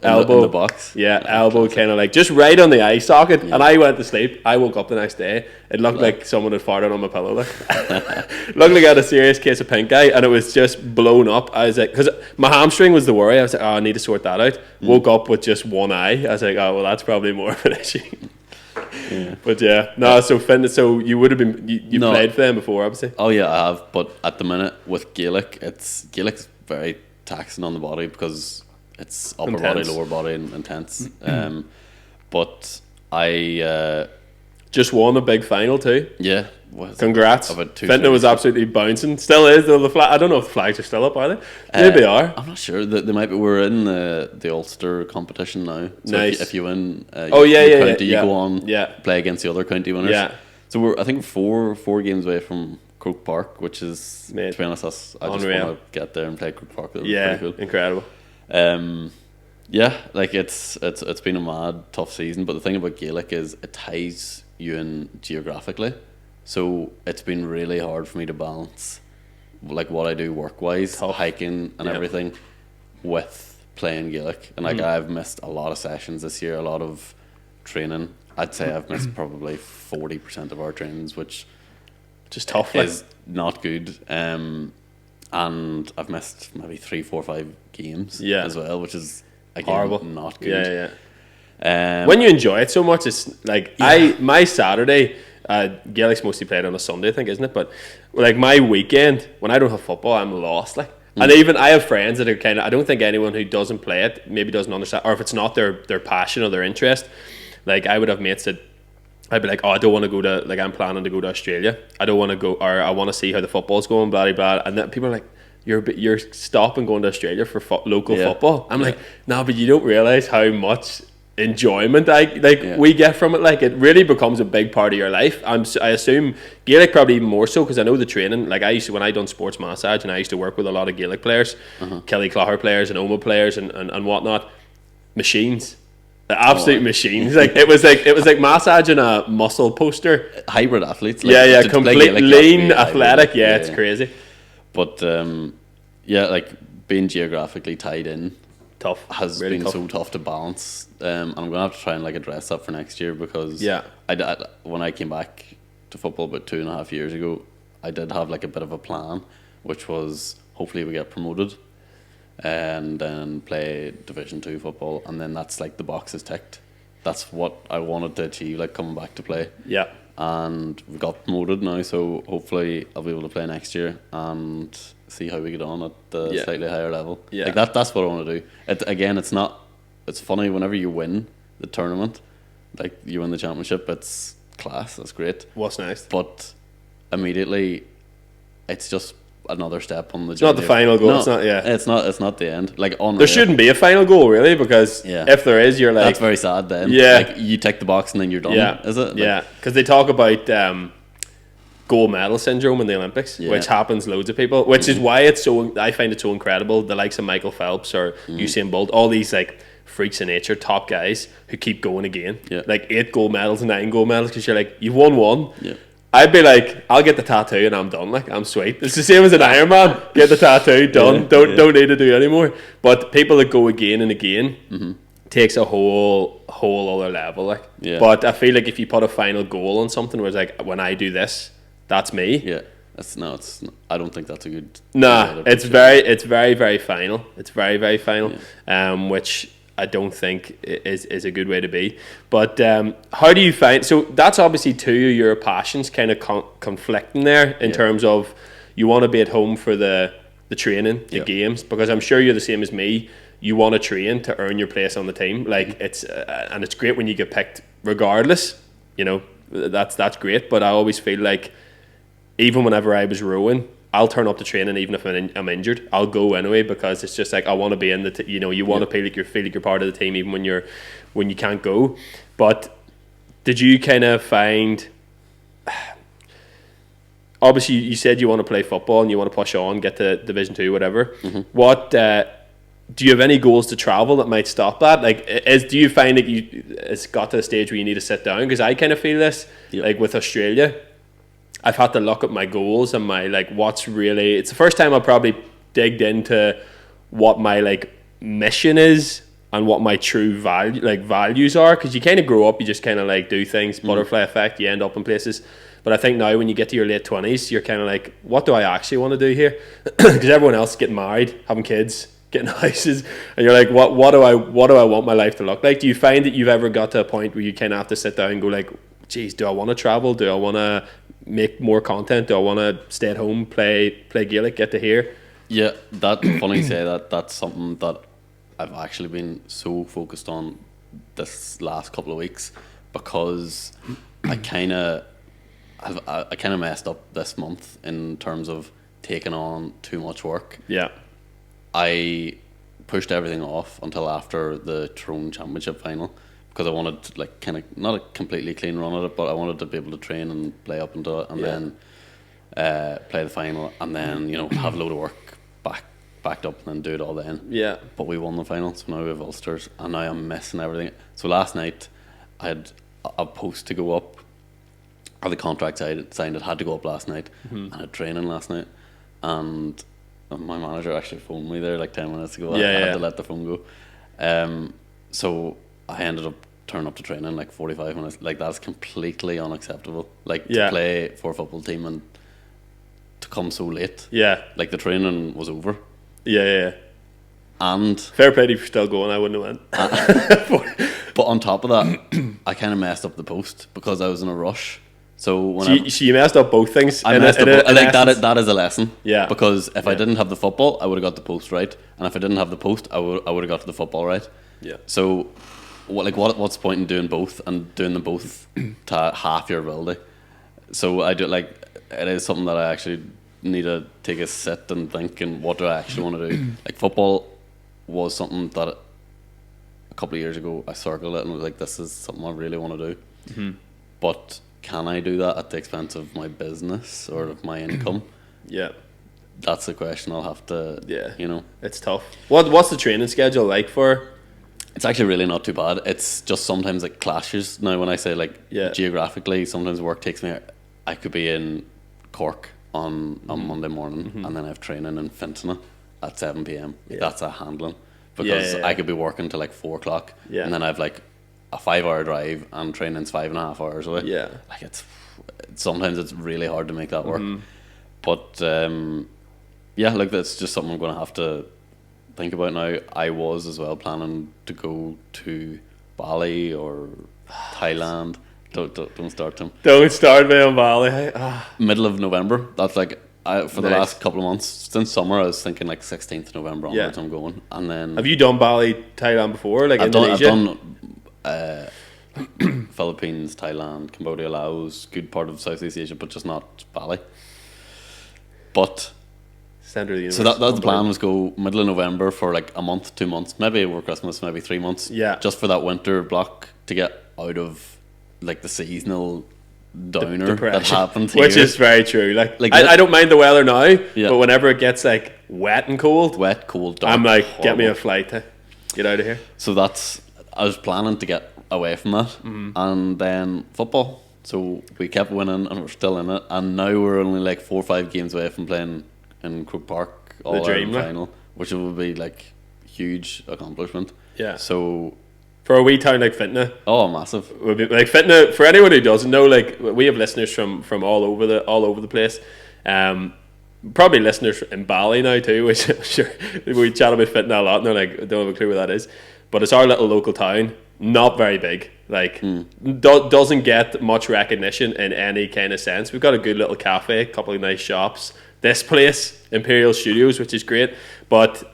Elbow. In the box? Yeah, elbow kind of like just right on the eye socket. Yeah. And I went to sleep. I woke up the next day. It looked like someone had farted on my pillow. Looked like I had a serious case of pink eye, and it was just blown up. I was like, because my hamstring was the worry. I was like, I need to sort that out. Woke up with just one eye. I was like, oh, well, that's probably more of an issue. Yeah. But yeah, no. So fitness. So you would have been you played for them before, obviously. Oh yeah, I have. But at the minute with Gaelic's very taxing on the body because it's upper body, lower body, and intense. But I just won a big final too. Yeah. Congrats. Fenton was absolutely bouncing. Still is though. The flag. I don't know if the flags are still up, are they? Maybe they are. I'm not sure. They might be. We're in the Ulster competition now. So nice. If you win, county, you go on. Play against the other county winners. Yeah. So we're four games away from Croke Park, which is, to be honest, I just want to get there and play Croke Park. That was pretty cool. Incredible. Yeah, like it's been a mad tough season, but the thing about Gaelic is it ties you in geographically, so it's been really hard for me to balance like what I do work wise, hiking and everything, with playing Gaelic. And like I've missed a lot of sessions this year, a lot of training. I'd say I've missed probably 40% of our trainings, which just tough is not good. And I've missed maybe 3, 4, 5 games as well, which is again horrible, not good. When you enjoy it so much, it's like my Saturday, Gaelic's mostly played on a Sunday, I think, isn't it? But like my weekend, when I don't have football, I'm lost. Like, and even I have friends that are kind of, I don't think anyone who doesn't play it maybe doesn't understand, or if it's not their passion or their interest. Like I would have mates that I'd be like, oh, I don't want to go to, like, I'm planning to go to Australia. I don't want to go, or I want to see how the football's going, blah, blah, blah. And then people are like, you're stopping going to Australia for local football. I'm like, no, but you don't realise how much enjoyment we get from it. Like, it really becomes a big part of your life. I assume Gaelic probably even more so, because I know the training. Like, I used to, when I done sports massage, and I used to work with a lot of Gaelic players, Kelly Clogher players and Oma players and whatnot. Machines. The absolute machines. Like it was like massaging a muscle poster. Hybrid athletes. Like, complete lean, athletic. Yeah, it's crazy. But like being geographically tied in, has really been so tough to balance. And I'm gonna have to try and like address that for next year, because I when I came back to football about 2.5 years ago, I did have like a bit of a plan, which was hopefully we get promoted and then play Division 2 football, and then that's like the box is ticked. That's what I wanted to achieve, like coming back to play. Yeah. And we got promoted now, so hopefully I'll be able to play next year and see how we get on at the slightly higher level. Yeah. Like that's what I want to do. It's funny whenever you win the tournament, like you win the championship, it's class, that's great. What's next? But immediately it's just another step on the journey. It's not the final goal. It's not the end. Like, unreal. There shouldn't be a final goal, really, because if there is, you're like, that's very sad then. Like, you tick the box and then you're done. Is it? Like, because they talk about gold medal syndrome in the Olympics, which happens loads of people, which is why I find it so incredible. The likes of Michael Phelps or Usain Bolt, all these like freaks of nature, top guys who keep going again. Like 8 gold medals, 9 gold medals, because you're like, you've won one. I'd be like, I'll get the tattoo and I'm done. Like, I'm sweet. It's the same as an Ironman. Get the tattoo, done. Don't need to do anymore. But people that go again and again takes a whole other level. Like, but I feel like if you put a final goal on something where it's like, when I do this, that's me. Yeah, I don't think that's a good. Nah, it's very very final. It's very very final. Which I don't think is a good way to be. But how do you find, so that's obviously two of your passions kind of conflicting there in terms of you want to be at home for the training, the games, because I'm sure you're the same as me. You want to train to earn your place on the team. Like it's great when you get picked regardless, you know, that's great. But I always feel like even whenever I was rowing, I'll turn up to training even if I'm injured. I'll go anyway, because it's just like I want to be in the you want to feel like you're part of the team even when you can't go. But did you kind of find, obviously you said you want to play football and you want to push on, get to Division 2, whatever. What do you have any goals to travel that might stop that? Like, do you find that it's got to a stage where you need to sit down? Because I kind of feel this, like with Australia, I've had to look at my goals and my like what's really. It's the first time I probably digged into what my like mission is and what my true values are. Because you kind of grow up, you just kind of like do things, butterfly effect. You end up in places. But I think now when you get to your late 20s, you're kind of like, what do I actually want to do here? Because everyone else is getting married, having kids, getting houses, and you're like, what do I want my life to look like? Do you find that you've ever got to a point where you kind of have to sit down and go like, geez, do I want to travel? Do I want to make more content? Do I want to stay at home, play Gaelic, get to hear? Yeah, that funny you say that. That's something that I've actually been so focused on this last couple of weeks, because I kind of messed up this month in terms of taking on too much work. Yeah, I pushed everything off until after the Tyrone Championship final, because I wanted to, like, kind of not a completely clean run at it, but I wanted to be able to train and play up into it, and then play the final, and then have a load of work back backed up and then do it all then. Yeah. But we won the final, so now we have Ulsters, and now I'm missing everything. So last night, I had a post to go up, or the contract I signed, it had to go up last night, and I had training last night, and my manager actually phoned me there like 10 minutes ago. I had to let the phone go. So I ended up turning up to training like 45 minutes. Like, that's completely unacceptable. Like, to play for a football team and to come so late. Yeah. Like, the training was over. Yeah. And fair play to you for still going. I wouldn't have went. But on top of that, I kind of messed up the post because I was in a rush. So when so you messed up both things. I messed up. Like, that is a lesson. Yeah. Because if I didn't have the football, I would have got the post right, and if I didn't have the post, I would have got the football right. Yeah. So, what's the point in doing both and doing them both to half your ability? So I do, like, it is something that I actually need to take a sit and think, and what do I actually want to do? Like, football was something that a couple of years ago I circled it and was like, this is something I really want to do. But can I do that at the expense of my business or of my income? Yeah. That's the question I'll have to, you know. It's tough. What's the training schedule like for? It's actually really not too bad. It's just sometimes it clashes. Now, when I say, like, geographically, sometimes work takes me, I could be in Cork on Monday morning, and then I have training in Fintona at 7 p.m. That's a handling. Because I could be working till like 4 o'clock, and then I have like a 5-hour drive, and training's 5.5 hours away. Yeah. Like, sometimes it's really hard to make that work. But like, that's just something I'm going to have to think about now. I was as well planning to go to Bali or Thailand. Don't start them. Don't start me on Bali. Middle of November. That's like, for the last couple of months since summer, I was thinking like 16th November onwards. I'm going. And then, have you done Bali, Thailand before? Like, Indonesia? I've done Philippines, Thailand, Cambodia, Laos, good part of Southeast Asia, but just not Bali. But center of the universe. So that's the plan, was go middle of November for like a month, 2 months, maybe over Christmas, maybe 3 months. Yeah. Just for that winter block to get out of like the seasonal downer that happened here. Which is very true. Like I don't mind the weather now, but whenever it gets like wet and cold, dark, I'm like, horrible. Get me a flight to get out of here. So I was planning to get away from that, and then football. So we kept winning, and we're still in it. And now we're only like 4 or 5 games away from playing in Croke Park All-Ireland final, which will be like huge accomplishment. Yeah. So for a wee town like Fintona, massive. Would be like Fintona. For anyone who doesn't know, like, we have listeners from all over the place. Probably listeners in Bali now too, which I'm sure we chat about Fintona a lot, and they're like, I don't have a clue where that is. But it's our little local town, not very big. Like, doesn't get much recognition in any kind of sense. We've got a good little cafe, a couple of nice shops. This place, Imperial Studios, which is great, but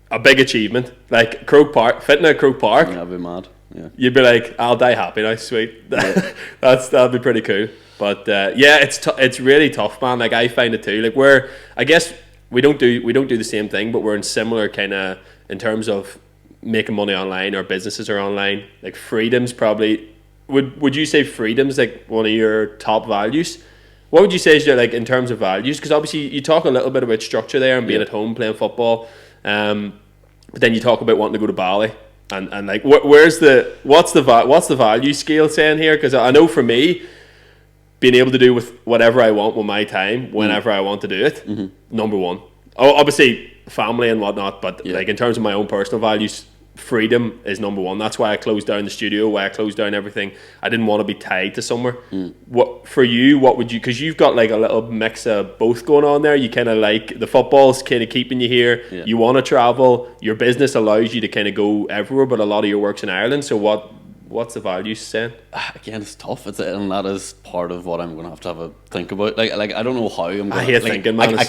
a big achievement. Like Croke Park, Fintona at Croke Park. Yeah, I'd be mad. Yeah. You'd be like, I'll die happy now, sweet. That'd be pretty cool. But it's really tough, man. Like, I find it too. Like, I guess we don't do the same thing, but we're in similar kind of, in terms of making money online. Our businesses are online. Like, freedom's probably, would you say freedom's like one of your top values? What would you say is your, like, in terms of values? Because obviously you talk a little bit about structure there and being at home playing football, but then you talk about wanting to go to Bali and like, what's the value scale saying here? Because I know for me, being able to do with whatever I want with my time whenever I want to do it, number one. Oh, obviously family and whatnot, but like, in terms of my own personal values, freedom is number one. That's why I closed down the studio, why I closed down everything. I didn't want to be tied to somewhere. What for you? What would you? Because you've got like a little mix of both going on there. You kind of like the football's kind of keeping you here. Yeah. You want to travel. Your business allows you to kind of go everywhere, but a lot of your work's in Ireland. So what's the value saying? Again, it's tough. And that is part of what I'm going to have a think about. Like I don't know how I'm going to... I hate thinking, man. I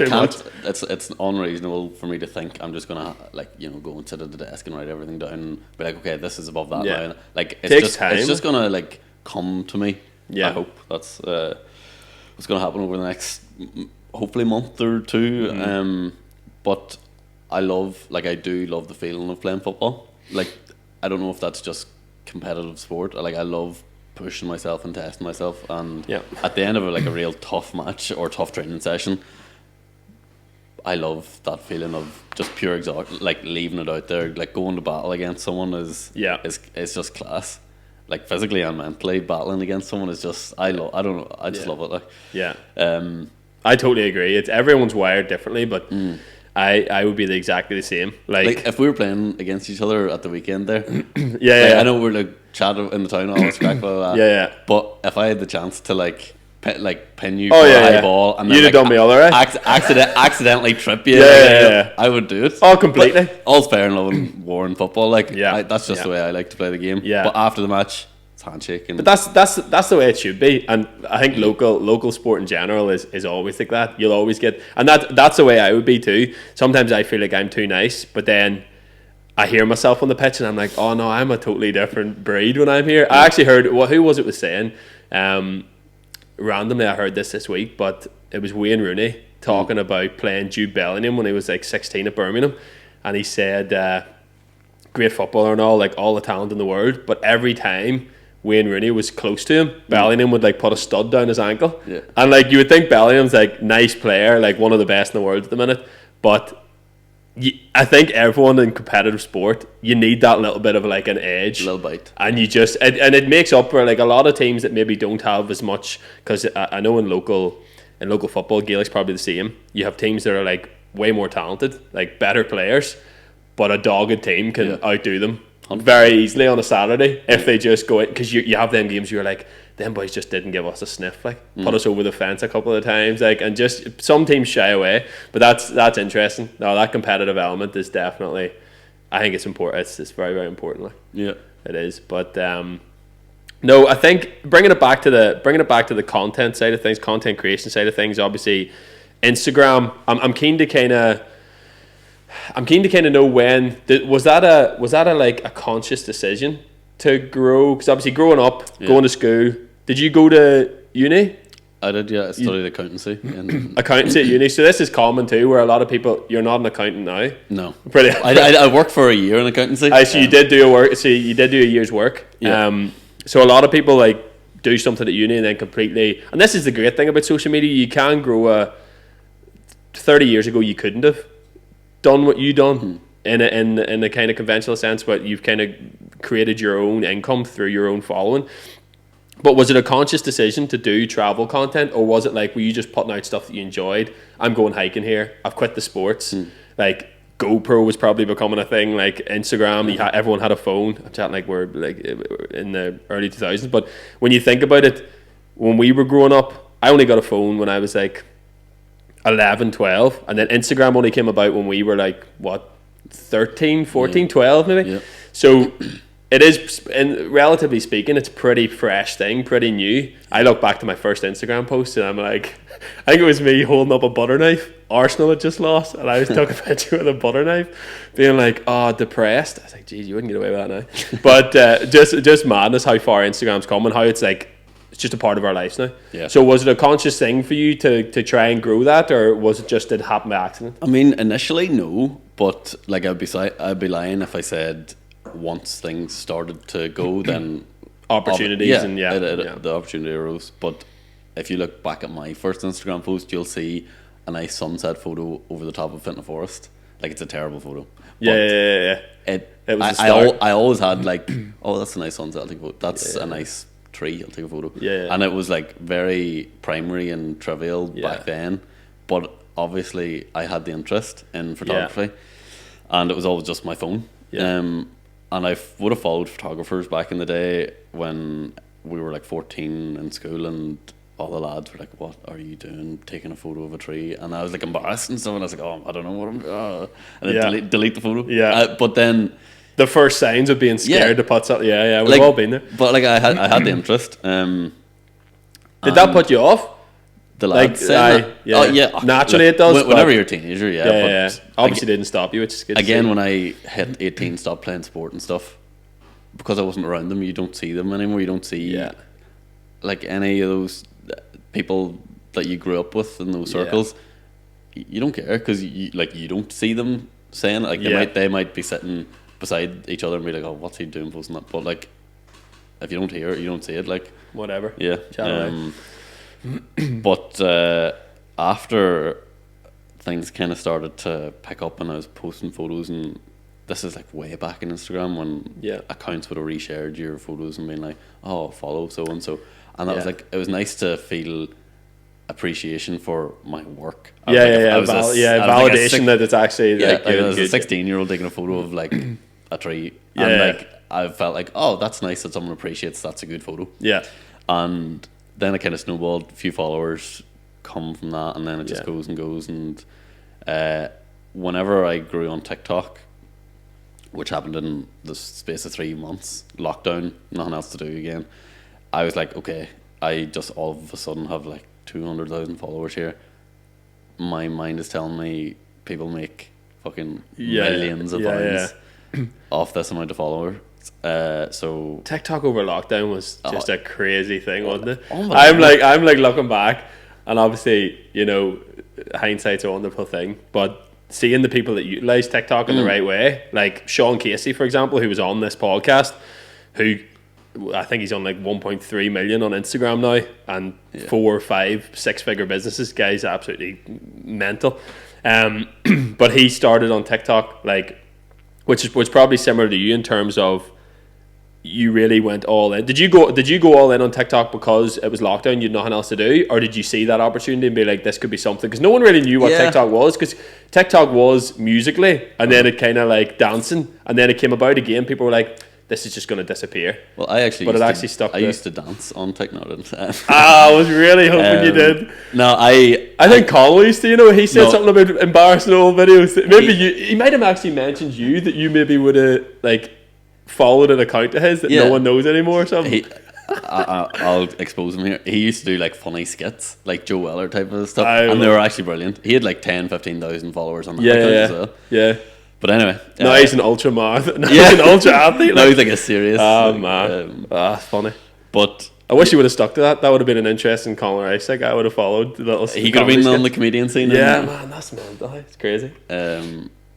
can't. It's unreasonable for me to think I'm just going to, go and sit at the desk and write everything down and be like, okay, this is above that line. Like, it's just going to, like, come to me. Yeah. I hope that's what's going to happen over the next, hopefully, month or two. But I do love the feeling of playing football. Like, I don't know if that's just competitive sport. Like, I love pushing myself and testing myself, and at the end of a real tough match or tough training session, I love that feeling of just pure exhaustion, like leaving it out there, like going to battle against someone is just class. Like physically and mentally battling against someone is just I don't know, I just love it. Like I totally agree. It's everyone's wired differently, but I would be exactly the same. Like if we were playing against each other at the weekend there, I know we're like chatting in the town, all this crack, blah, blah, blah. But if I had the chance to pin you for a high ball, and then you'd have done me all right. Accidentally trip you. I would do it. Oh, completely. But all's fair in love and war in football. Like that's just the way I like to play the game. Yeah. But after the match, it's handshake. But that's the way it should be. And I think local sport in general is always like that. You'll always get, and that's the way I would be too. Sometimes I feel like I'm too nice, but then I hear myself on the pitch and I'm like, oh no, I'm a totally different breed when I'm here. I actually heard who was saying. Randomly I heard this week, but it was Wayne Rooney talking about playing Jude Bellingham when he was like 16 at Birmingham, and he said great footballer and all, like all the talent in the world, but every time Wayne Rooney was close to him, Bellingham would like put a stud down his ankle, and like you would think Bellingham's like nice player, like one of the best in the world at the minute, but I think everyone in competitive sport, you need that little bit of like an edge, a little bite, and you just and it makes up for like a lot of teams that maybe don't have as much, because I know in local football, Gaelic's probably the same. You have teams that are like way more talented, like better players, but a dogged team can outdo them very easily on a Saturday if they just go in, because you have them games you're like, them boys just didn't give us a sniff, like put us over the fence a couple of times, like, and just some teams shy away, but that's interesting. No, that competitive element is definitely, I think it's important. It's very, very important. Like, it is. But no, I think bringing it back to the content side of things, content creation side of things. Obviously, Instagram. I'm keen to kind of know when was that a like a conscious decision to grow? Because obviously growing up, going to school, did you go to uni? I did, I studied accountancy. Accountancy at uni. So this is common too, where a lot of people, you're not an accountant now. No, pretty. I worked for a year in accountancy. So you did do a year's work. Yeah. So a lot of people like do something at uni and then completely. And this is the great thing about social media. You can grow 30 years ago, you couldn't have done what you done in a kind of conventional sense, but you've kind of created your own income through your own following. But was it a conscious decision to do travel content, or was it like, were you just putting out stuff that you enjoyed? I'm going hiking here. I've quit the sports. Like GoPro was probably becoming a thing. Like Instagram, everyone had a phone. I'm chatting like we're like in the early 2000s. But when you think about it, when we were growing up, I only got a phone when I was like 11, 12, and then Instagram only came about when we were like 13, 14, 12 maybe. So it is, and relatively speaking, it's a pretty fresh thing, pretty new. I look back to my first Instagram post and I'm like, I think it was me holding up a butter knife. Arsenal had just lost, and I was taking a picture with a butter knife, being like, depressed. I was like, geez, you wouldn't get away with that now. But just madness how far Instagram's come and how it's like, it's just a part of our lives now. Yeah. So was it a conscious thing for you to try and grow that, or was it just it happened by accident? I mean, initially no, but like I'd be lying if I said once things started to go, then opportunities the opportunity arose. But if you look back at my first Instagram post, you'll see a nice sunset photo over the top of Fintna Forest. Like, it's a terrible photo. It was I always had like, oh, that's a nice sunset, I'll take a photo. That's a nice tree, I'll take a photo. And it was like very primary and trivial back then, but obviously I had the interest in photography, and it was always just my phone. And I would have followed photographers back in the day when we were like 14 in school, and all the lads were like, what are you doing, taking a photo of a tree? And I was like embarrassed and stuff, and I was like, oh, I don't know what I'm doing. And then delete the photo. But then the first signs of being scared to put something. We've like, all been there. But like I had the interest. Did that put you off? The lads naturally it does. Whenever you're a teenager, obviously didn't stop you, which is good. Again, when I hit 18, stopped playing sport and stuff, because I wasn't around them. You don't see them anymore. You don't see like any of those people that you grew up with in those circles. You don't care, because you don't see them saying like they might be sitting beside each other and be like, oh, what's he doing posting that? But like, if you don't hear it, you don't see it. Like, whatever. But after things kind of started to pick up, and I was posting photos, and this is like way back in Instagram when accounts would have reshared your photos and been like, oh, follow so and so, and that was like, it was nice to feel appreciation for my work. Validation that it's actually like I was a 16-year-old taking a photo of like a tree, and like I felt like, oh, that's nice that someone appreciates that's a good photo. And then it kind of snowballed. A few followers come from that, and then it just goes and goes. And whenever I grew on TikTok, which happened in the space of 3 months, lockdown, nothing else to do again, I was like, okay, I just all of a sudden have like 200,000 followers here. My mind is telling me people make fucking millions of pounds off this amount of followers. So TikTok over lockdown was just a crazy thing, wasn't it? I'm like looking back, and obviously, you know, hindsight's a wonderful thing, but seeing the people that utilize TikTok in the right way, like Sean Casey, for example, who was on this podcast, who I think he's on like 1.3 million on Instagram now, and 4, 5, 6-figure businesses. Guy's absolutely mental. But he started on TikTok, like, which was probably similar to you in terms of you really went all in. Did you go all in on TikTok because it was lockdown, you had nothing else to do, or did you see that opportunity and be like, this could be something? Because no one really knew what TikTok was, because TikTok was Musically, and then it kind of like dancing, and then it came about again. People were like, this is just going to disappear. Well, I used to dance on TikTok. I was really hoping you did. No, I think Connell used to, you know, he said something about embarrassing old videos. Maybe he might have actually mentioned you, that you maybe would have like followed an account of his that no one knows anymore or something. I'll expose him here. He used to do like funny skits, like Joe Weller type of stuff, and they were actually brilliant. He had like 10,000-15,000 followers on that account as well. Yeah. But anyway, now he's an ultra marathon. He's an ultra athlete. Now he's like a serious. Oh man, funny. But I wish he would have stuck to that. That would have been an interesting Conor Rice. Like, I would have followed the little. He could have been on the comedian scene. Yeah, man, that's mental. It's crazy.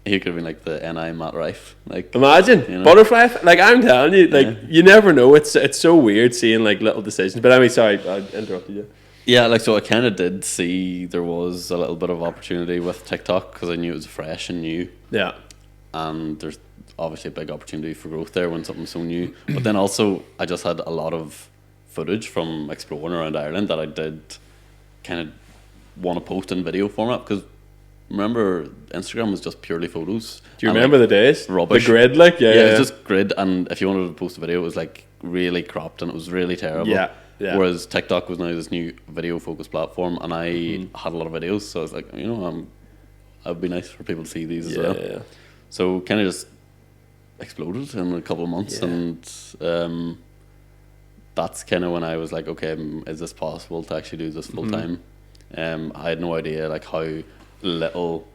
He could have been like the NI Matt Rife. Like, imagine, you know? Butterfly. Like, I'm telling you, like you never know. It's so weird seeing like little decisions. But I mean, sorry, I interrupted you. Yeah, like, so I kind of did see there was a little bit of opportunity with TikTok, because I knew it was fresh and new. Yeah. And there's obviously a big opportunity for growth there when something's so new. But then also, I just had a lot of footage from exploring around Ireland that I did kind of want to post in video format, because remember, Instagram was just purely photos. Do you remember the days? Rubbish. The grid, like, it was just grid, and if you wanted to post a video, it was like really cropped, and it was really terrible. Yeah. Whereas TikTok was now this new video focused platform, and I had a lot of videos, so I was like, you know, it'd be nice for people to see these as well. Yeah. So kind of just exploded in a couple of months, and that's kind of when I was like, okay, is this possible to actually do this full time? I had no idea like how little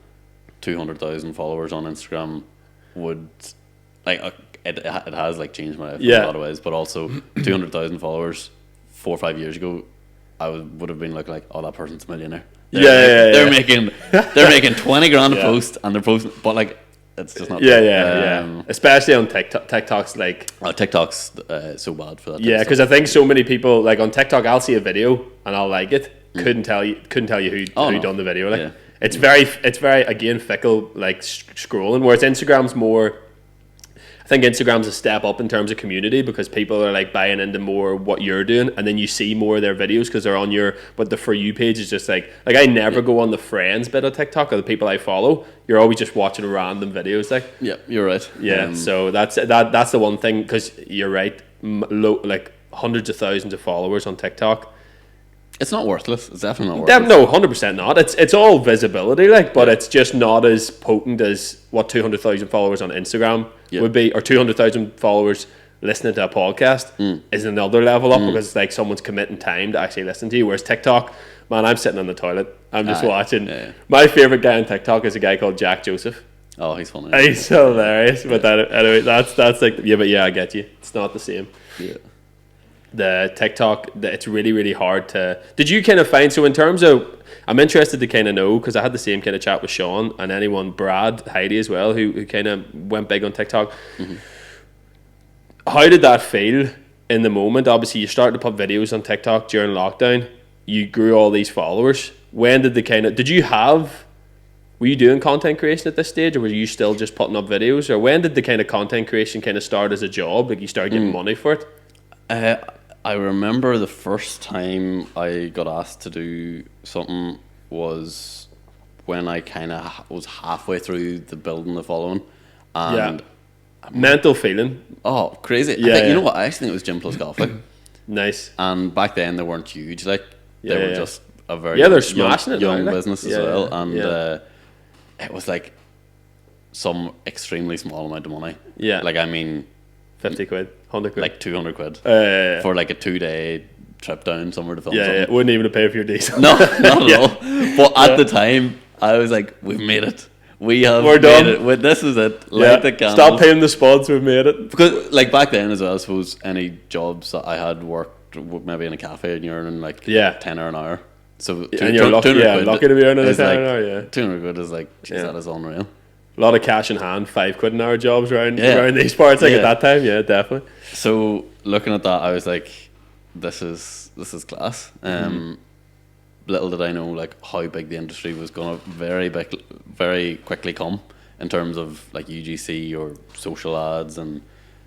200,000 followers on Instagram would like. It has like changed my life in a lot of ways, but also 200,000 followers 4 or 5 years ago, I would have been like, oh, that person's a millionaire. They're making 20 grand a post, and they're posting, but like, it's just not. Especially on TikTok. TikTok's like, TikTok's so bad for that. Yeah, because I think so many people, like, on TikTok, I'll see a video and I'll like it. Couldn't tell you who done the video. Like, it's very again fickle, like scrolling. Whereas Instagram's more. I think Instagram's a step up in terms of community, because people are like buying into more what you're doing, and then you see more of their videos because they're on your. But the For You page is just like I never go on the friends bit of TikTok or the people I follow. You're always just watching random videos. Like, yeah, you're right. Yeah, so that's the one thing, because you're right. Like hundreds of thousands of followers on TikTok. It's not worthless. It's definitely not worthless. No, 100% not. It's all visibility, like, but it's just not as potent as what 200,000 followers on Instagram would be, or 200,000 followers listening to a podcast is another level up, because like someone's committing time to actually listen to you. Whereas TikTok, man, I'm sitting on the toilet, I'm just watching. Yeah. My favorite guy on TikTok is a guy called Jack Joseph. Oh, he's funny. He's so hilarious. But anyway, that's like, but I get you. It's not the same. Yeah. The TikTok, it's really, really hard to. Did you kind of find, so in terms of, I'm interested to kind of know, because I had the same kind of chat with Sean and Brad, Heidi as well, who kind of went big on TikTok. How did that feel in the moment? Obviously, you started to put videos on TikTok during lockdown. You grew all these followers. When did you have were you doing content creation at this stage, or were you still just putting up videos? Or when did the kind of content creation kind of start as a job? Like you started getting money for it? I remember the first time I got asked to do something was when I kind of was halfway through the building the following. And mental feeling. Oh, crazy. Yeah, you know what? I actually think it was Gym Plus Coffee. Nice. And back then they weren't huge. Like they were just a very they're smashing young now, business as well. And it was like some extremely small amount of money. Yeah. Like, I mean, 50 quid, 100 quid. Like 200 quid for like a 2-day trip down somewhere to film something. Yeah, wouldn't even pay for your diesel. No, not at all. But at the time, I was like, we've made it. We're done. Made it. This is it. Light the candles. Stop paying the spuds, we've made it. Because, like, back then as well, I suppose any jobs that I had worked maybe in a cafe and you're earning like 10 an hour. So and you're lucky, lucky to be earning a 10 an hour, 200 quid is like, geez, that is unreal. A lot of cash in hand, 5 quid an hour jobs around these parts, like at that time, definitely. So looking at that, I was like, this is class. Little did I know like how big the industry was going to very quickly come in terms of like UGC or social ads and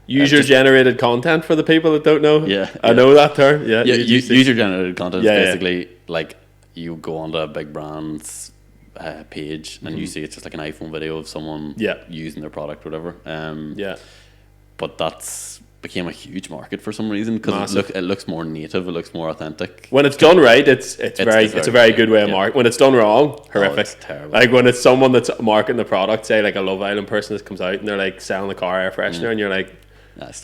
user generated content for the people that don't know. I know that term. User generated content is basically like you go onto a big brand's page and you see it's just like an iPhone video of someone using their product or whatever. But that's became a huge market for some reason because it looks more native, it looks more authentic. When it's done right, it's a very good way of marketing. When it's done wrong, horrific. It's terrible. Like when it's someone that's marketing the product, say like a Love Island person that comes out and they're like selling a car air freshener and you're like,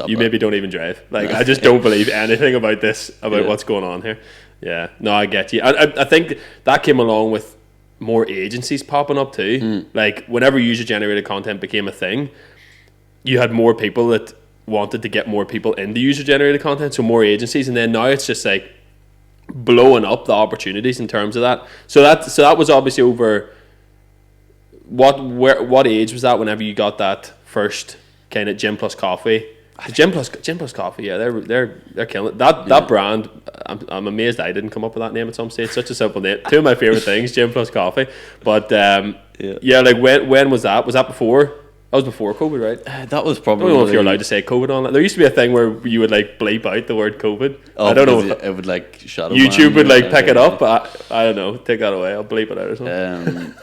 maybe don't even drive. Like I just don't believe anything about this, about what's going on here. Yeah, no, I get you. I think that came along with more agencies popping up too. Like whenever user generated content became a thing, you had more people that wanted to get more people into user generated content, so more agencies, and then now it's just like blowing up the opportunities in terms of that. So that was obviously over what age was that whenever you got that first kind of Gym Plus Coffee? Gym Plus Coffee, they're killing it. That brand, I'm amazed I didn't come up with that name at some stage. Such a simple name. Two of my favorite things, Gym Plus Coffee. But like when was that? Was that before? That was before COVID, right? That was probably. I don't know if you're allowed to say COVID on that. There used to be a thing where you would like bleep out the word COVID. I don't know. It would like shadow. YouTube would like pick it up. I don't know. Take that away. I'll bleep it out or something.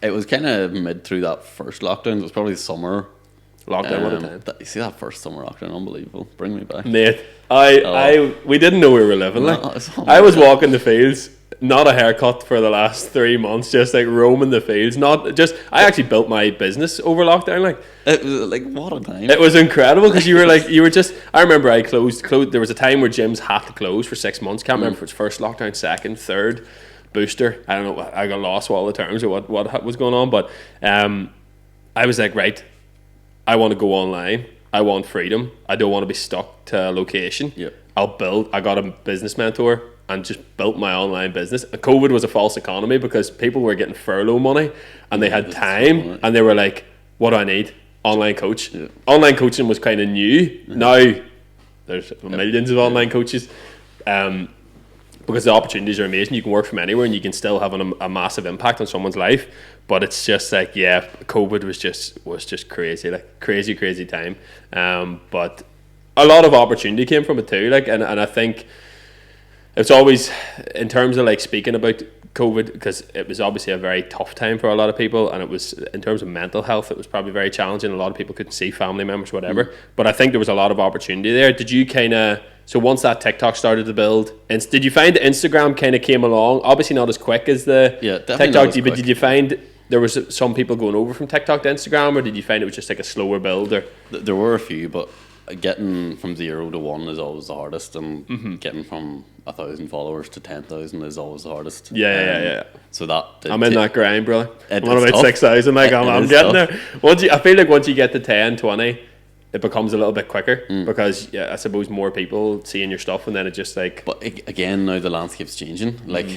It was kind of mid through that first lockdown. It was probably summer. Lockdown, what a time. You see that first summer lockdown, unbelievable. Bring me back. Mate, we didn't know we were living. I was walking the fields, not a haircut for the last 3 months, just like roaming the fields. I actually built my business over lockdown. Like it was like what a time. It was incredible because I remember I closed. There was a time where gyms had to close for 6 months. Can't remember if it was first lockdown, second, third, booster. I don't know. I got lost with all the terms or what was going on, but I was like, right, I want to go online. I want freedom. I don't want to be stuck to a location. Yep. I got a business mentor and just built my online business. And COVID was a false economy because people were getting furlough money and they had time and they were like, what do I need? Online coach. Yeah. Online coaching was kind of new. Now there's millions of online coaches because the opportunities are amazing. You can work from anywhere and you can still have a massive impact on someone's life. But it's just like, COVID was just crazy, like crazy time. But a lot of opportunity came from it too. Like, and I think it's always in terms of like speaking about COVID, because it was obviously a very tough time for a lot of people, and it was in terms of mental health, it was probably very challenging. A lot of people couldn't see family members, whatever. But I think there was a lot of opportunity there. Did you so once that TikTok started to build, and did you find Instagram kind of came along? Obviously not as quick as the TikTok, but did you find there was some people going over from TikTok to Instagram, or did you find it was just like a slower build? Or there were a few, but getting from 0 to 1 is always the hardest, and getting from 1,000 followers to 10,000 is always the hardest. Yeah. So that I'm in that grind, brother. I'm on about tough. 6,000. Like I'm getting there. I feel like once you get to 10, 20, it becomes a little bit quicker because I suppose more people seeing your stuff, and then it just like. But again, now the landscape's changing. Like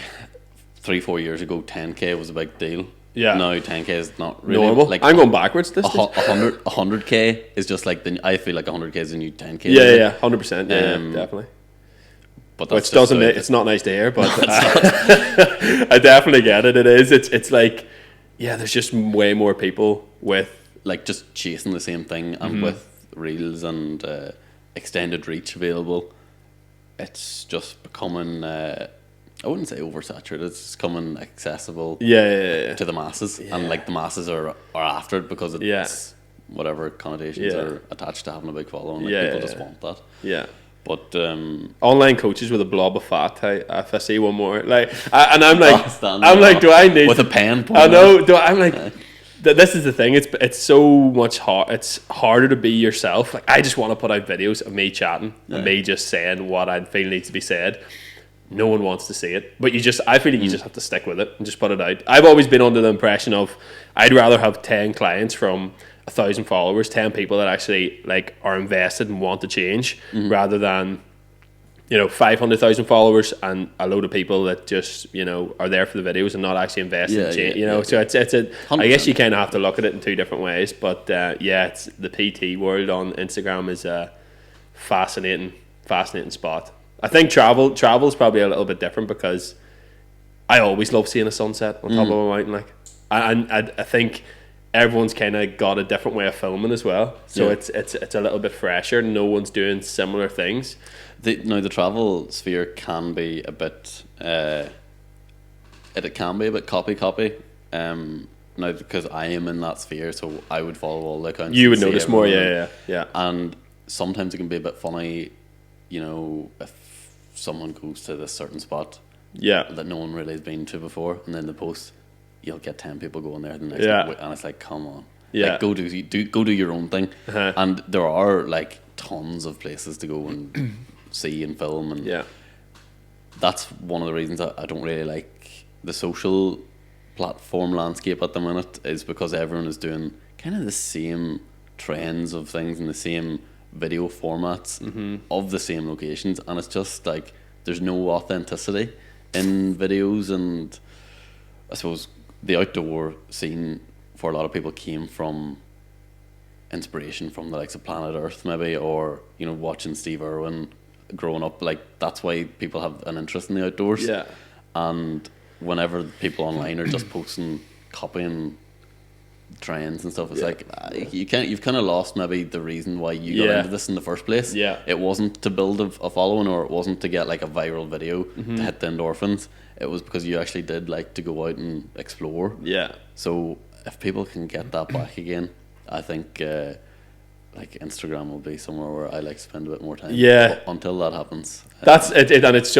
3-4 years ago, 10K was a big deal. Yeah. Now 10K is not really normal. like I'm going backwards. 100K is just like I feel like 100K is the new 10K. Yeah, 100%. Yeah, definitely. But which doesn't. It's not nice to hear, but I definitely get it. It is. It's like yeah, there's just way more people with like just chasing the same thing, and with reels and extended reach available, it's just becoming I wouldn't say oversaturated, it's becoming accessible yeah. to the masses, and like the masses are after it because it's whatever connotations are attached to having a big following, like people just want that. Yeah. But online coaches with a blob of fat. If I see one more, like, and I'm like, do I need with a pen? I know. I'm like, this is the thing. It's so much hard. It's harder to be yourself. Like, I just want to put out videos of me chatting and me just saying what I feel needs to be said. No one wants to see it, but I feel like you just have to stick with it and just put it out. I've always been under the impression of I'd rather have 10 clients from 1,000 followers, 10 people that actually like are invested and want to change, rather than 500,000 followers and a load of people that just are there for the videos and not actually invested in change. So it's I guess you kind of have to look at it in two different ways, but it's the PT world on Instagram is a fascinating spot. I think travel's probably a little bit different because I always love seeing a sunset on top of a mountain. Like, I think everyone's kind of got a different way of filming as well, so it's a little bit fresher. No one's doing similar things. The travel sphere can be a bit it can be a bit copy. Now, because I am in that sphere, so I would follow all the accounts. You would notice more, yeah. And sometimes it can be a bit funny, if someone goes to this certain spot that no one really has been to before, and then the post, you'll get 10 people going there the next week, and it's like, come on, like, go do your own thing. And there are like tons of places to go and see and film, and that's one of the reasons I don't really like the social platform landscape at the minute, is because everyone is doing kind of the same trends of things and the same video formats of the same locations, and it's just like there's no authenticity in videos. And I suppose the outdoor scene for a lot of people came from inspiration from the likes of Planet Earth, maybe, or watching Steve Irwin growing up. Like, that's why people have an interest in the outdoors. And whenever people online are just posting, copying trends and stuff, it's like you've kind of lost maybe the reason why you got into this in the first place. It wasn't to build a following, or it wasn't to get like a viral video to hit the endorphins. It was because you actually did like to go out and explore. So if people can get that back again, I think like Instagram will be somewhere where I like to spend a bit more time. But until that happens, that's it. And it's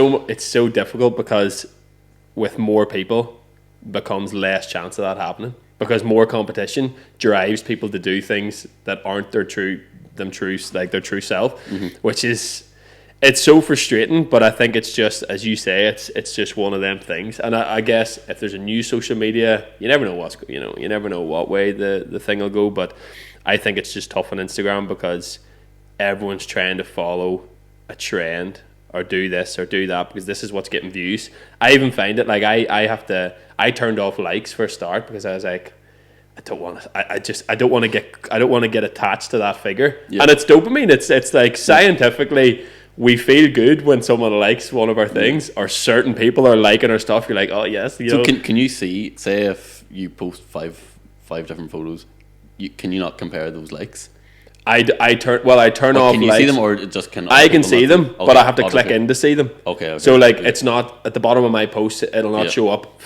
so difficult because with more people becomes less chance of that happening, because more competition drives people to do things that aren't their true self, which is, it's so frustrating. But I think it's just, as you say, it's just one of them things. And I guess if there's a new social media, you never know you never know what way the thing will go. But I think it's just tough on Instagram because everyone's trying to follow a trend or do this or do that because this is what's getting views. I even find it like I turned off likes for a start because I was like, I don't want to get attached to that figure. And it's dopamine. It's like scientifically we feel good when someone likes one of our things, or certain people are liking our stuff. You're like, oh yes. So can you see, say if you post five different photos, can you not compare those likes? I turn off. Can you likes. See them, or just can I can see them, but I have to click in to see them. Okay. So like it's not at the bottom of my post. It'll not show up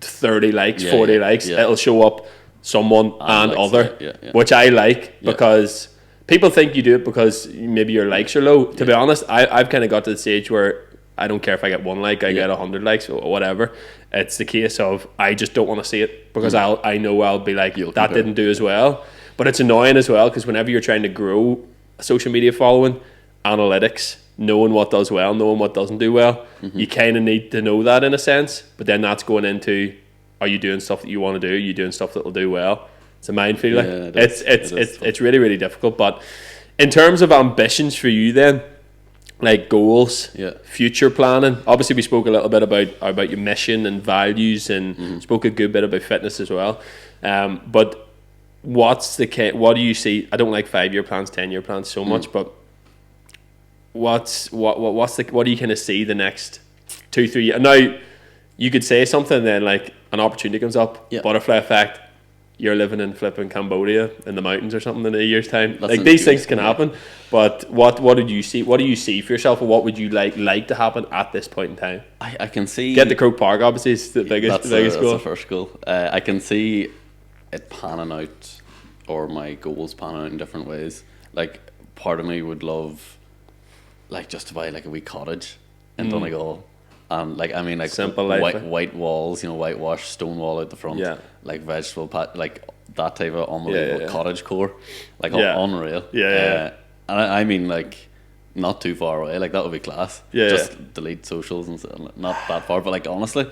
30 likes, 40 likes. It'll show up someone and likes, other, which I like because people think you do it because maybe your likes are low. To be honest, I've kind of got to the stage where I don't care if I get one like, I get 100 likes or whatever. It's the case of I just don't want to see it because I know I'll be like, that didn't do as well. But it's annoying as well because whenever you're trying to grow a social media following, analytics, knowing what does well, knowing what doesn't do well, you kind of need to know that in a sense. But then that's going into, are you doing stuff that you want to do? Are you doing stuff that will do well? It's a minefield. It's really, really difficult. But in terms of ambitions for you then, like goals, future planning, obviously we spoke a little bit about your mission and values, and spoke a good bit about fitness as well. But what do you see? I don't like 5-year plans, 10-year plans so much, but what do you kind of see the next 2-3 years? Now you could say something then like, an opportunity comes up, butterfly effect. You're living in flipping Cambodia in the mountains or something in a year's time. Like these things can happen. But what did you see? What do you see for yourself, or what would you like to happen at this point in time? I can see get to Croke Park. Obviously, it's the biggest goal. That's the first goal. I can see it panning out, or my goals panning out in different ways. Like part of me would love, like just to buy like a wee cottage in Donegal. Like I mean, like simple white walls, whitewashed stone wall out the front, like vegetable like that type of unbelievable cottage core, like unreal. And I mean, like not too far away, like that would be class. Just delete socials and stuff, not that far, but like honestly,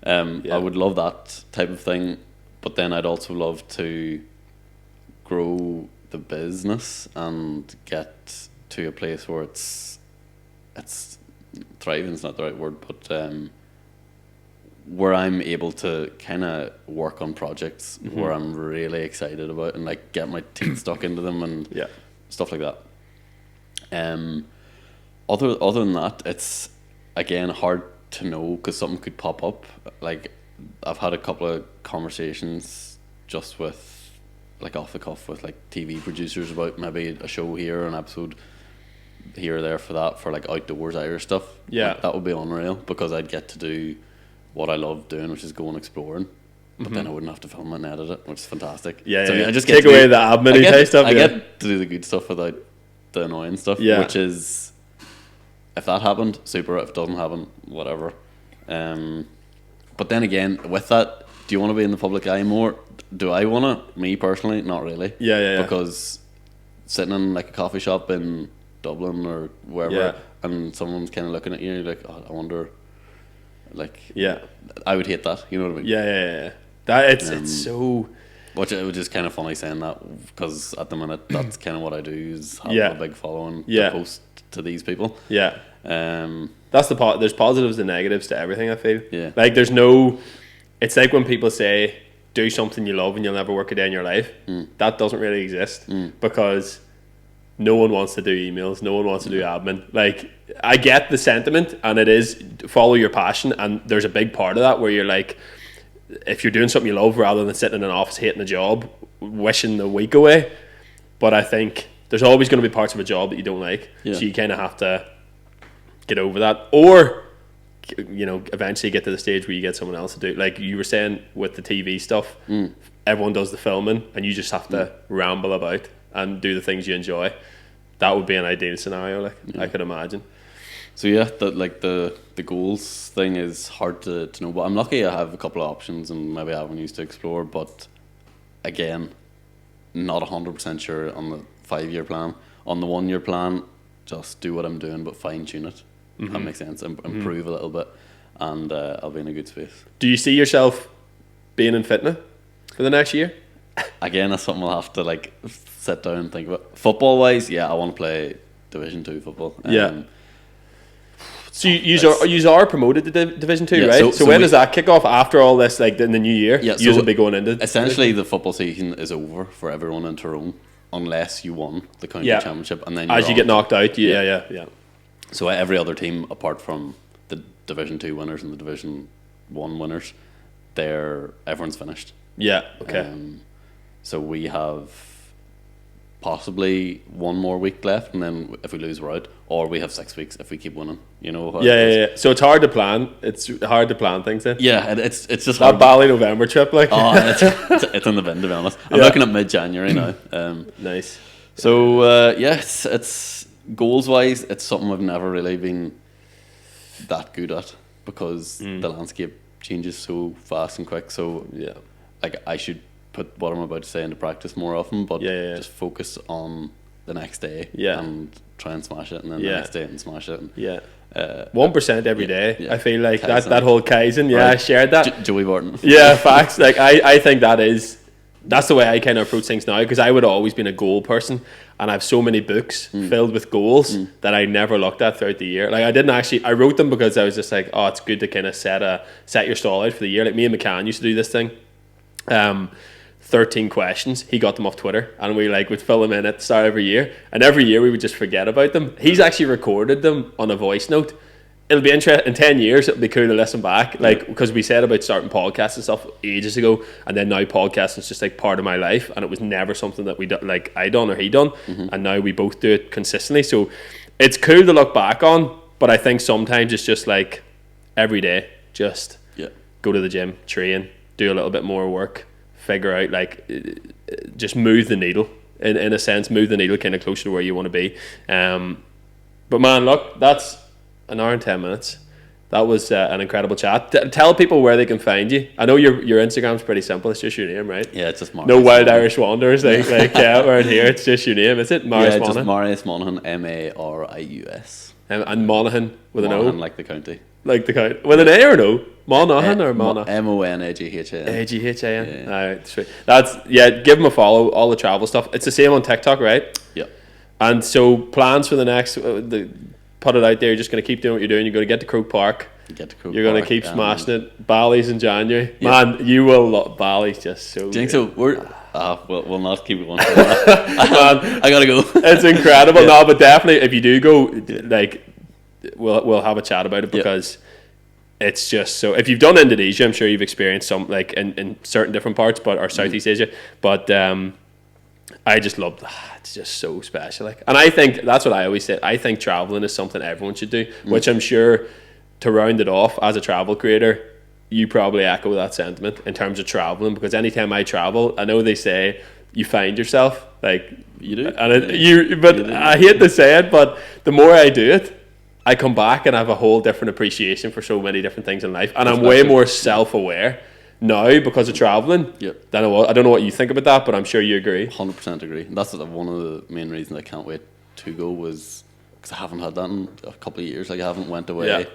I would love that type of thing. But then I'd also love to grow the business and get to a place where it's thriving is not the right word, but where I'm able to kind of work on projects where I'm really excited about and like get my teeth stuck into them and stuff like that. Other than that, it's again hard to know because something could pop up. Like I've had a couple of conversations just with like off the cuff with like TV producers about maybe a show here or an episode here or there for that, for like outdoors Irish stuff. Like, that would be unreal because I'd get to do what I love doing, which is going exploring. But then I wouldn't have to film it and edit it, which is fantastic. I just take away the admin type stuff. I get to do the good stuff without the annoying stuff, which is, if that happened, super. If it doesn't happen, whatever. But then again, with that, do you want to be in the public eye more? Do I want to? Me personally, not really. Because sitting in like a coffee shop in Dublin or wherever, and someone's kind of looking at you, and you're like, oh, I wonder, like, I would hate that. You know what I mean? That it's so. Which it was just kind of funny saying that because at the minute that's kind of what I do is have a big following to post to these people. That's the part. There's positives and negatives to everything. I feel. Like there's no. It's like when people say do something you love and you'll never work a day in your life. That doesn't really exist because no one wants to do emails. No one wants to do admin. Like, I get the sentiment, and it is follow your passion. And there's a big part of that where you're like, if you're doing something you love rather than sitting in an office hating the job, wishing the week away. But I think there's always going to be parts of a job that you don't like. So you kind of have to get over that. Or, eventually get to the stage where you get someone else to do it. Like you were saying with the TV stuff, everyone does the filming, and you just have to ramble about and do the things you enjoy. That would be an ideal scenario, I could imagine. So the goals thing is hard to know, but I'm lucky I have a couple of options and maybe avenues to explore, but again, not 100% sure on the 5-year plan. On the 1-year plan, just do what I'm doing but fine tune it. That makes sense. Improve a little bit, and I'll be in a good space. Do you see yourself being in fitness for the next year? Again, that's something I'll have to sit down and think about. Football wise, I want to play Division 2 football. So you are promoted to Division 2, right? So when does that kick off after all this, like in the new year? You will be going into essentially the football season is over for everyone in Tyrone unless you won the county championship, and then as you get knocked out, So every other team apart from the Division 2 winners and the Division 1 winners, everyone's finished. So we have possibly 1 more week left, and then if we lose, we're out. Or we have 6 weeks if we keep winning. You know. So it's hard to plan. It's hard to plan things then. It's just that Bali November trip, like. It's in the bin, to be honest. I'm looking at mid-January now. Nice. So it's goals wise, it's something I've never really been that good at because the landscape changes so fast and quick. So like I should put what I'm about to say into practice more often, but just focus on the next day and try and smash it, and then the next day and smash it. 1% every day. I feel like that whole Kaizen. I shared that. Joey Barton. Facts. Like I think that's the way I kind of approach things now, because I would have always been a goal person, and I have so many books filled with goals that I never looked at throughout the year. Like I wrote them because I was just like, oh, it's good to kind of set your stall out for the year. Like me and McCann used to do this thing. 13 questions. He got them off Twitter, and we would fill them in at the start of every year, and every year we would just forget about them. He's actually recorded them on a voice note it'll be interesting in 10 years. It'll be cool to listen back, like, because we said about starting podcasts and stuff ages ago, and then now podcasting is just like part of my life, and it was never something that we like I done or he done, and now we both do it consistently. So it's cool to look back on, but I think sometimes it's just like every day, just go to the gym, train, do a little bit more work, figure out, like, just move the needle in a sense, move the needle kind of closer to where you want to be. But man, look, that's an hour and 10 minutes. That was an incredible chat. Tell people where they can find you. I know your Instagram's pretty simple. It's just your name, right? Yeah, it's just Marius. No wild Irish wonders like around here. It's just your name, is it? Marius Monaghan? Just Marius Monaghan, Marius. And Monaghan with Monaghan, an O? like the county. Like the county. With an A or an O? Monaghan or Monaghan? Monaghan. Aghan. Alright, sweet. Give them a follow, all the travel stuff. It's the same on TikTok, right? Yeah. And so plans for the next... put it out there. You're just going to keep doing what you're doing. You're going to get to Croke Park. You're going to keep smashing it. Bally's in January. Yeah. Man, you will love Bally's. Just so. Do you think so? We'll not keep it one. I gotta go. It's incredible. Yeah. No, but definitely, if you do go, like, we'll have a chat about it, because it's just so. If you've done Indonesia, I'm sure you've experienced some, like, in certain different parts, or Southeast Asia. But I just love that. It's just so special. Like, and I think that's what I always say. I think traveling is something everyone should do, which I'm sure, to round it off, as a travel creator, you probably echo that sentiment in terms of traveling, because anytime I travel, I know they say you find yourself, like, you do, and I hate to say it, but the more I do it, I come back and I have a whole different appreciation for so many different things in life, and I'm way more self-aware now because of traveling. I don't know what you think about that, but I'm sure you agree. 100% agree. That's one of the main reasons I can't wait to go, was because I haven't had that in a couple of years. Like, I haven't went away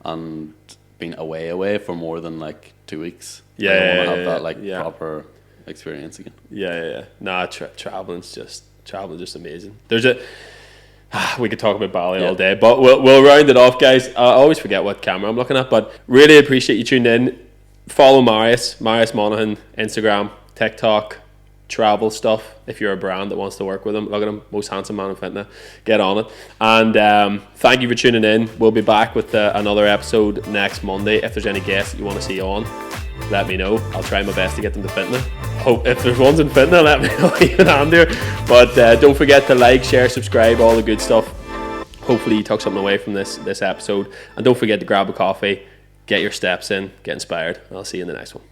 and been away for more than like 2 weeks. I want to have that proper experience again. Nah, traveling's just amazing. We could talk about Bali all day, but we'll round it off, guys. I always forget what camera I'm looking at, but really appreciate you tuning in. Follow Marius Monaghan, Instagram, TikTok, travel stuff. If you're a brand that wants to work with him, look at him, most handsome man in Fintna. Get on it. And thank you for tuning in. We'll be back with another episode next Monday. If there's any guests that you want to see on, let me know. I'll try my best to get them to Fintna. Hope if there's ones in Fintna, let me know even handier. But don't forget to like, share, subscribe, all the good stuff. Hopefully you took something away from this episode. And don't forget to grab a coffee, get your steps in, get inspired. I'll see you in the next one.